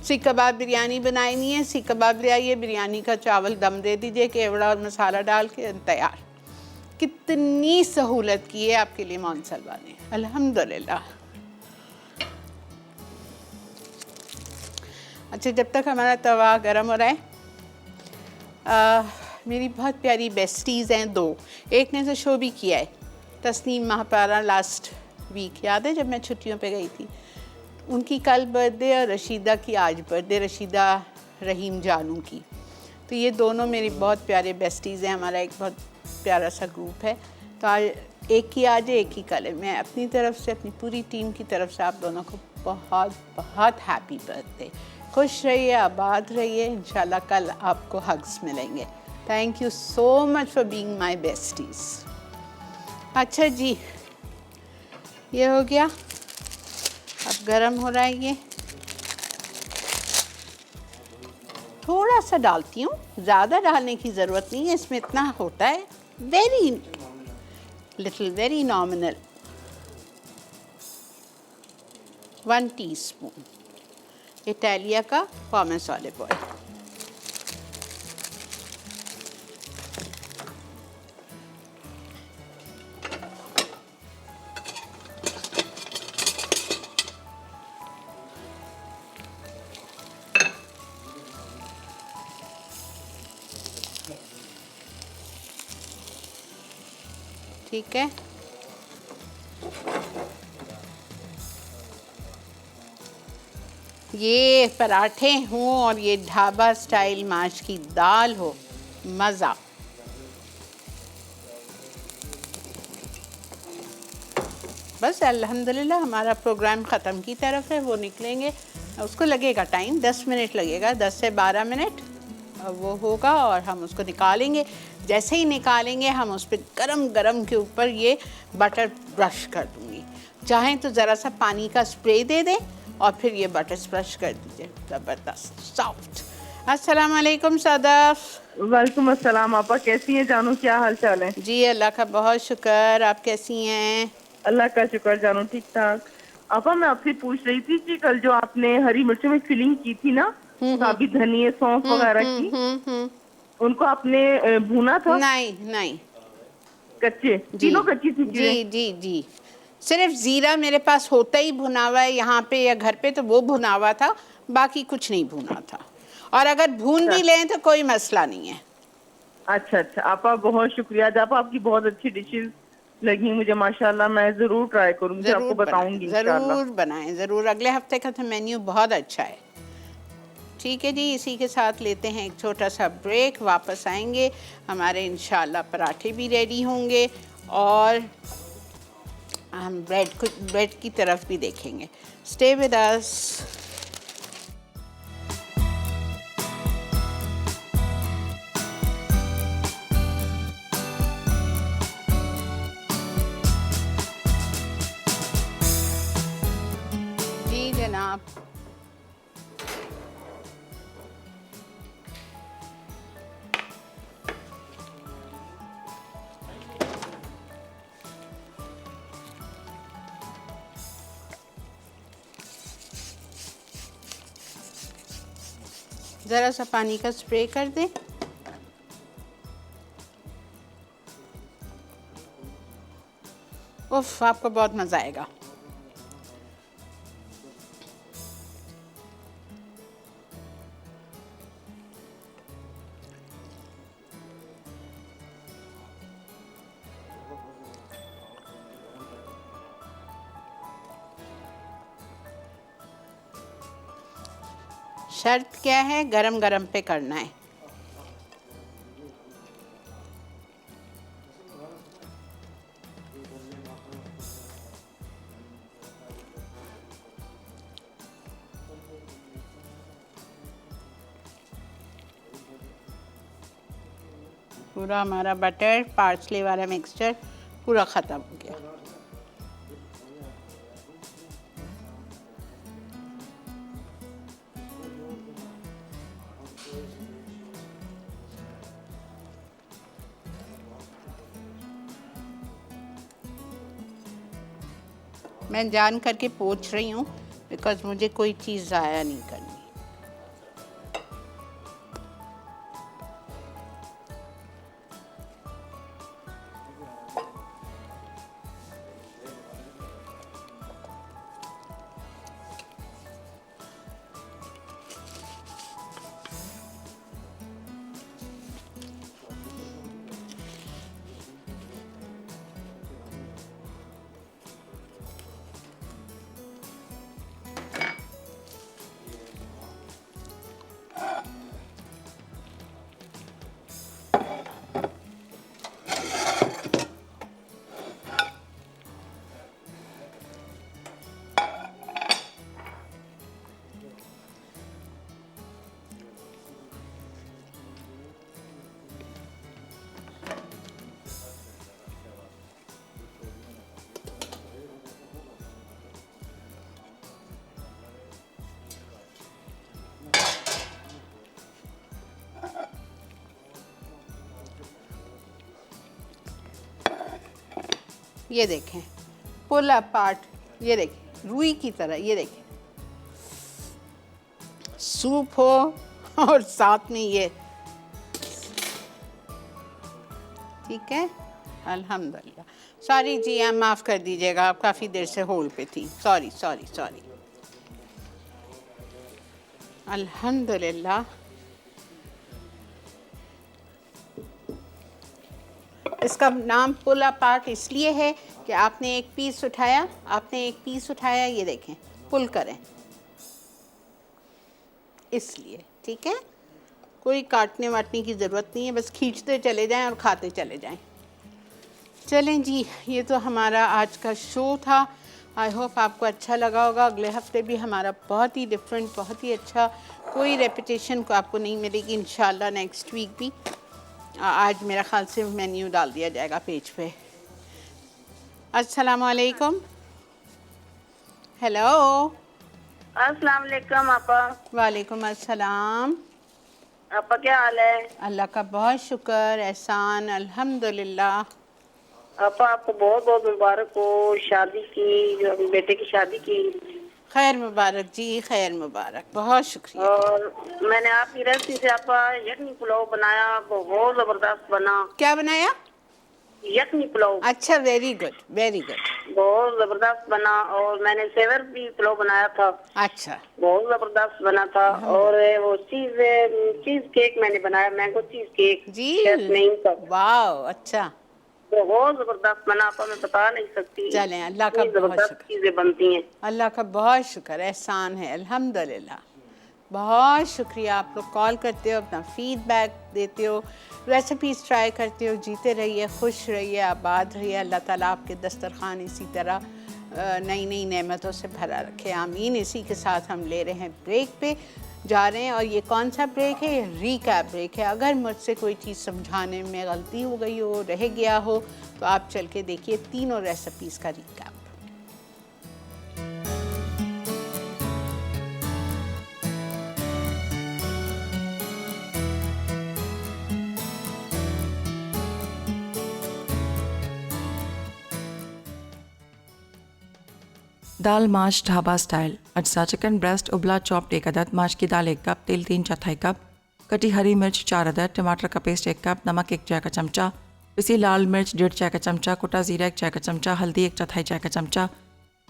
[SPEAKER 1] सीख कबाब बिरयानी बनाई नहीं है, सीख कबाब ले आइए, बिरयानी का चावल दम दे दीजिए, केवड़ा और मसाला डाल के तैयार। कितनी सहूलत की है आपके लिए मॉन्सलवा ने, अल्हम्दुलिल्लाह। अच्छा, जब तक हमारा तवा गरम हो रहा है, मेरी बहुत प्यारी बेस्टीज़ हैं दो। एक ने तो शो भी किया है, तस्नीम महापारा, लास्ट वीक याद है जब मैं छुट्टियों पे गई थी। उनकी कल बर्थडे और रशीदा की आज बर्थडे, रशीदा रहीम जानू की। तो ये दोनों मेरी बहुत प्यारे बेस्टीज़ हैं। हमारा एक बहुत प्यारा सा ग्रुप है। तो आज एक की आज है, एक की कल है। मैं अपनी तरफ से, अपनी पूरी टीम की तरफ से आप दोनों को बहुत बहुत हैप्पी बर्थडे। खुश रहिए, आबाद रहिए। इंशाल्लाह कल आपको हग्स मिलेंगे। Thank you so much for being my besties. अच्छा जी, ये हो गया। अब गरम हो रहा है ये। थोड़ा सा डालती हूँ, ज़्यादा डालने की ज़रूरत नहीं है, इसमें इतना होता है, very little, very nominal. 1 teaspoon Italia का पॉमेस ऑलिव ऑयल। ठीक है, ये पराठे हों और ये ढाबा स्टाइल माश की दाल हो, मज़ा। बस अल्हम्दुलिल्लाह हमारा प्रोग्राम ख़त्म की तरफ है। वो निकलेंगे, उसको लगेगा टाइम, 10 मिनट लगेगा, 10 से 12 मिनट वो होगा और हम उसको निकालेंगे। जैसे ही निकालेंगे हम उस पर गरम गरम के ऊपर ये बटर ब्रश कर दूँगी। चाहें तो ज़रा सा पानी का स्प्रे दे दें और फिर ये बटर ब्रश कर दीजिए, ज़बरदस्त सॉफ्ट। अस्सलाम वालेकुम सदफ।
[SPEAKER 5] वालेकुम अस्सलाम। आपा कैसी हैं जानू, क्या हाल चाल है?
[SPEAKER 1] जी अल्लाह का बहुत शुक्र, आप कैसी हैं?
[SPEAKER 5] अल्लाह का शुक्र जानू, ठीक ठाक। आपा मैं आपसे पूछ रही थी कि कल जो आपने हरी मिर्चों में फिलिंग की थी ना, साबित धनिया सौंफ वगैरह की, उनको आपने भुना था?
[SPEAKER 1] नहीं नहीं,
[SPEAKER 5] कच्चे?
[SPEAKER 1] जी
[SPEAKER 5] तीनों कच्ची थी
[SPEAKER 1] जी जी जी, सिर्फ ज़ीरा मेरे पास होता ही भुना हुआ है यहाँ पे या घर पे, तो वो भुना हुआ था, बाकी कुछ नहीं भुना था। और अगर भून भी लें तो कोई मसला नहीं है।
[SPEAKER 5] अच्छा अच्छा आपा, बहुत शुक्रिया। आपा आपकी बहुत अच्छी डिशेस लगी मुझे माशाल्लाह, मैं जरूर ट्राई करूंगी, आपको बताऊंगी इंशाल्लाह।
[SPEAKER 1] ज़रूर बनाएं, ज़रूर। अगले हफ्ते का तो मेन्यू बहुत अच्छा है। ठीक है जी, इसी के साथ लेते हैं एक छोटा सा ब्रेक, वापस आएंगे, हमारे इंशाल्लाह पराठे भी रेडी होंगे और हम ब्रेड की तरफ भी देखेंगे। Stay with us. जी जनाब, ज़रा सा पानी का स्प्रे कर दें। उफ, आपको बहुत मज़ा आएगा। शर्त क्या है? गरम गरम पे करना है। पूरा हमारा बटर पार्सले वाला मिक्सचर पूरा ख़त्म हो गया। मैं जान करके पोंछ रही हूँ बिकॉज़ मुझे कोई चीज़ ज़ाया नहीं करनी। ये देखें पुल अपार्ट, ये देखें रुई की तरह, ये देखें सूप हो और साथ में ये, ठीक है। अल्हम्दुलिल्लाह। सॉरी जी, आप माफ़ कर दीजिएगा, आप काफ़ी देर से होल्ड पे थी। Sorry sorry sorry. अल्हम्दुलिल्लाह। इसका नाम पुल अपार्ट इसलिए है कि आपने एक पीस उठाया, ये देखें पुल करें, इसलिए, ठीक है। कोई काटने वाटने की ज़रूरत नहीं है, बस खींचते चले जाएं और खाते चले जाएं। चलें जी, ये तो हमारा आज का शो था। आई होप आपको अच्छा लगा होगा। अगले हफ्ते भी हमारा बहुत ही डिफरेंट, बहुत ही अच्छा, कोई रेपिटेशन को आपको नहीं मिलेगी इंशाल्लाह। नेक्स्ट वीक भी आज मेरा ख़्याल से मेन्यू डाल दिया जाएगा पेज पे। अस्सलाम वालेकुम। हेलो।
[SPEAKER 6] अस्सलाम वालेकुम आपा।
[SPEAKER 1] वालेकुम अस्सलाम।
[SPEAKER 6] आपा क्या हाल है?
[SPEAKER 1] अल्लाह का बहुत शुक्र, एहसान, अल्हम्दुलिल्लाह।
[SPEAKER 6] आपा आपको बहुत बहुत मुबारक हो शादी की, जो अभी बेटे की शादी की।
[SPEAKER 1] खैर मुबारक जी, खैर मुबारक, बहुत शुक्रिया।
[SPEAKER 6] और मैंने आपकी रेसिपी से आपा यखनी पुलाव बनाया, बहुत जबरदस्त बना।
[SPEAKER 1] क्या बनाया?
[SPEAKER 6] यखनी पुलाव।
[SPEAKER 1] अच्छा, वेरी गुड वेरी गुड।
[SPEAKER 6] बहुत जबरदस्त बना। और मैंने सेवर भी पुलाव बनाया था।
[SPEAKER 1] अच्छा,
[SPEAKER 6] बहुत जबरदस्त बना था। और वो चीज केक मैंने बनाया, मैंगो चीज केक
[SPEAKER 1] जी
[SPEAKER 6] नहीं था।
[SPEAKER 1] वाह, अच्छा।
[SPEAKER 6] बहुत जबरदस्त बना आपा, मैं बता नहीं सकती।
[SPEAKER 1] चलें, अल्लाह का बहुत
[SPEAKER 6] जबरदस्त
[SPEAKER 1] शुक्र,
[SPEAKER 6] चीजें बनती हैं।
[SPEAKER 1] अल्लाह का बहुत शुक्र, एहसान है, अल्हम्दुलिल्लाह। बहुत शुक्रिया, आप लोग कॉल करते हो, अपना फीडबैक देते हो, रेसिपीज़ ट्राई करते हो। जीते रहिए, खुश रहिए, आबाद रहिए। अल्लाह ताला आपके दस्तरखान इसी तरह नई नई नेमतों से भरा रखे, आमीन। इसी के साथ हम ले रहे हैं ब्रेक पे जा रहे हैं। और ये कौन सा ब्रेक है? ये रीकैप ब्रेक है। अगर मुझसे कोई चीज़ समझाने में गलती हो गई हो, रह गया हो, तो आप चल के देखिए तीनों रेसिपीज़ का रीकैप।
[SPEAKER 7] दाल माश ढाबा स्टाइल। अज्जा चिकन ब्रेस्ट उबला चॉप्ड 1 अदद, माश की दाल 1 कप, तेल 3/4 कप, कटी हरी मिर्च 4 अदद, टमाटर का पेस्ट 1 कप, नमक 1 चाय का चमचा, पिसी लाल मिर्च 1.5 चाय का चमचा, कुटा ज़ीरा 1 चाय का चमचा, हल्दी 1/4 चाय का चमचा,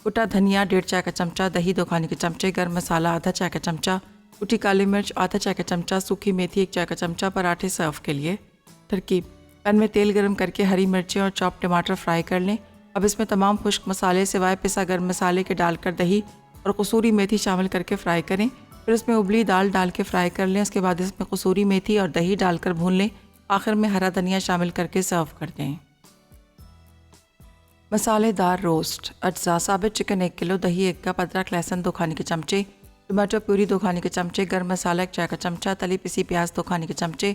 [SPEAKER 7] कुटा धनिया 1.5 चाय का चमचा, दही 2 खाने के चमचे, गर्म मसाला आधा चाय का चमचा, कुटी काली मिर्च आधा चाय का चमचा, सूखी मेथी 1 चाय का चमचा। पराठे सर्व के लिए तरकीब: पैन में तेल गर्म करके हरी मिर्चें और चॉप टमाटर फ्राई कर लें। अब इसमें तमाम खुश्क मसाले सिवाय पिसा गर्म मसाले के डालकर दही और कसूरी मेथी शामिल करके फ्राई करें। फिर इसमें उबली दाल डाल के फ्राई कर लें। उसके बाद इसमें कसूरी मेथी और दही डालकर भून लें। आखिर में हरा धनिया शामिल करके सर्व कर दें। मसालेदार रोस्ट अज्जा: साबित चिकन 1 किलो, दही 1 कप, अदरक लहसुन 2 खाने के चमचे, टमाटो प्यूरी 2 खाने के चमचे, गर्म मसाला 1 चाय का चमचा, तली पिसी प्याज 2 खाने के चमचे,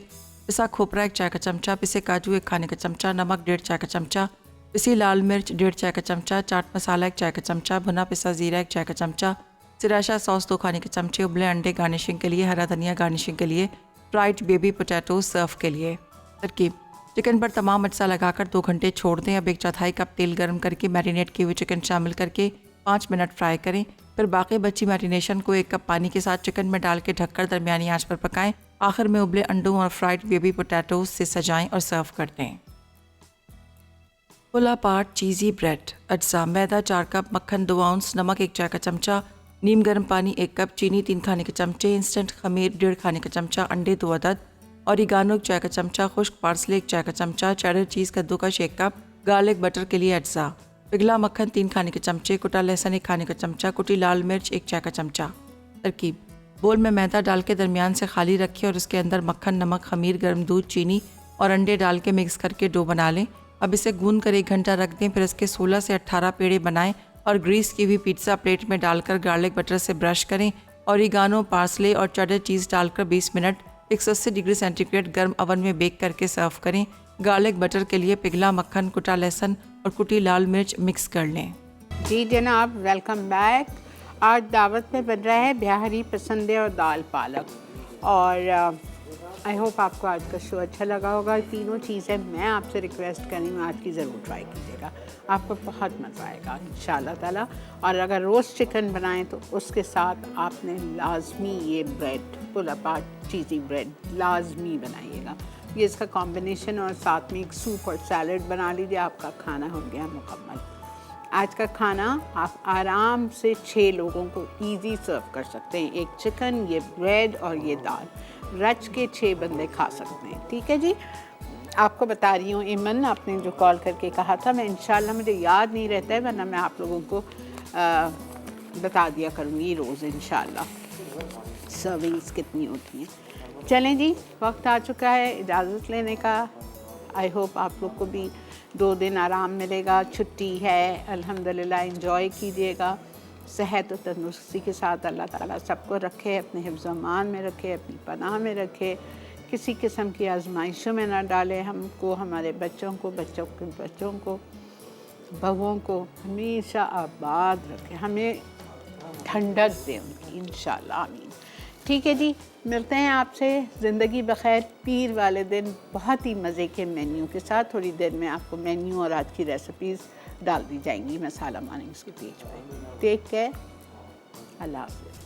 [SPEAKER 7] पिसा खोपरा 1 चाय का चमचा, पिसे काजू 1 खाने का चमचा, नमक 1.5 चाय का चमचा, पिसी लाल मिर्च 1.5 चाय का चमचा, चाट मसाला 1 चाय का चमचा, भुना पिसा ज़ीरा 1 चाय का चमचा, सिराशा सॉस 2 खाने के चमचे, उबले अंडे गार्निशिंग के लिए, हरा धनिया गार्निशिंग के लिए, फ्राइड बेबी पोटैटो सर्व के लिए। तरकीब: चिकन पर तमाम अज्जा लगाकर 2 घंटे छोड़ दें। अब 1/4 कप तेल गर्म करके मैरिनेट किए हुए चिकन शामिल करके 5 मिनट फ्राई करें। फिर बाकी बची मैरिनेशन को 1 कप पानी के साथ चिकन में डाल के ढककर दरमियानी आंच पर पकाएं। आखिर में उबले अंडों और फ्राइड बेबी पोटैटोज से सजाएं और सर्व कर दें। पुल अपार्ट चीज़ी ब्रेड अज्जा: मैदा 4 कप, मक्खन 2 आउंस, नमक 1 चाय का चमचा, नीम गर्म पानी 1 कप, चीनी 3 खाने के चमचे, इंस्टेंट खमीर 1.5 खाने का चमचा, अंडे 2 अदद, ऑरिगानो 1 चाय का चमचा, खुश्क पार्सले 1 चाय का चमचा, चेडर चीज़ कद्दूकस 1 कप, गार्लिक बटर के लिए अज्जा, पिघला मक्खन 3 खाने के चमचे, कुटा लहसुन 1 खाने का चमचा, कुटी लाल मिर्च 1 चाय का चमचा। तरकीब: बोल में मैदा डाल के दरमियान से खाली रखें और उसके अंदर मक्खन, नमक, खमीर, गर्म दूध, चीनी और अंडे डाल के मिक्स करके डो बना लें। अब इसे गूंद कर 1 घंटा रख दें। फिर इसके 16 से 18 पेड़े बनाएं और ग्रीस की हुई पिज़्ज़ा प्लेट में डालकर गार्लिक बटर से ब्रश करें। ऑरिगानो, पार्सले और चेडर चीज़ डालकर 20 मिनट 180 डिग्री सेंटीग्रेड गर्म ओवन में बेक करके सर्व करें। गार्लिक बटर के लिए पिघला मक्खन, कुटा लहसुन और कुटी लाल मिर्च मिक्स कर लें।
[SPEAKER 1] जी जनाब, वेलकम बैक। आज दावत में बन रहा है बिहारी पसंदे और दाल पालक, और आई होप आपको आज का शो अच्छा लगा होगा। तीनों चीज़ें मैं आपसे रिक्वेस्ट कर रही हूँ, आज की ज़रूर ट्राई कीजिएगा, आपको बहुत मज़ा आएगा इंशाल्लाह ताला। और अगर रोस्ट चिकन बनाएं तो उसके साथ आपने लाजमी ये ब्रेड, पुल अपार्ट चीज़ी ब्रेड लाजमी बनाइएगा। ये इसका कॉम्बिनेशन, और साथ में एक सूप और सैलड बना लीजिए, आपका खाना हो गया मुकम्मल। आज का खाना आप आराम से 6 लोगों को इजी सर्व कर सकते हैं। एक चिकन, ये ब्रेड और ये दाल, रच के 6 बंदे खा सकते हैं। ठीक है जी, आपको बता रही हूँ ईमन, आपने जो कॉल करके कहा था, मैं इंशाल्लाह, मुझे याद नहीं रहता है वरना मैं आप लोगों को बता दिया करूँगी रोज़ इंशाल्लाह सर्विस कितनी होती हैं। चलें जी, वक्त आ चुका है इजाज़त लेने का। आई होप आप लोग को भी 2 दिन आराम मिलेगा, छुट्टी है अल्हम्दुलिल्लाह, एंजॉय कीजिएगा। सेहत और तंदुरुस्ती के साथ अल्लाह ताला सबको रखे, अपने हिफ्ज़ अमान में रखे, अपनी पनाह में रखे, किसी किस्म की आजमाइशों में ना डाले। हमको, हमारे बच्चों को, बच्चों के बच्चों को, बहुओं को हमेशा आबाद रखे, हमें ठंडक दे उनकी इंशाल्लाह, आमीन। ठीक है जी, मिलते हैं आपसे ज़िंदगी बखैर पीर वाले दिन बहुत ही मज़े के मेन्यू के साथ। थोड़ी देर में आपको मेन्यू और आज की रेसिपीज़ डाल दी जाएंगी मसाला मॉर्निंग्स के पेज पे। टेक केयर, अल्लाह हाफ़िज़।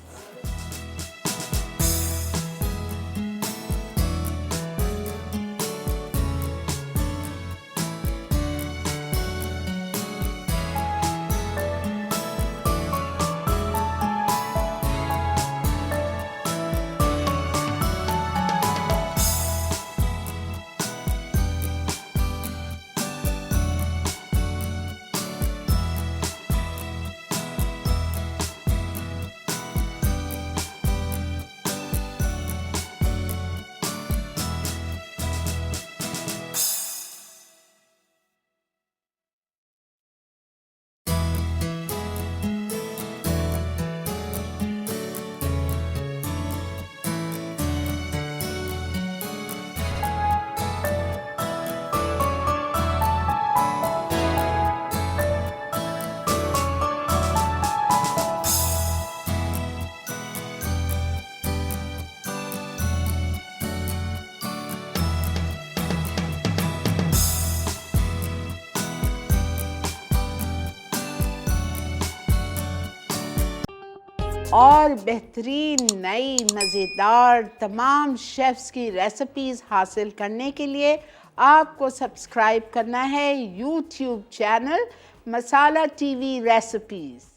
[SPEAKER 1] और बेहतरीन नई मज़ेदार तमाम शेफ़्स की रेसिपीज़ हासिल करने के लिए आपको सब्सक्राइब करना है यूट्यूब चैनल मसाला टीवी रेसिपीज़।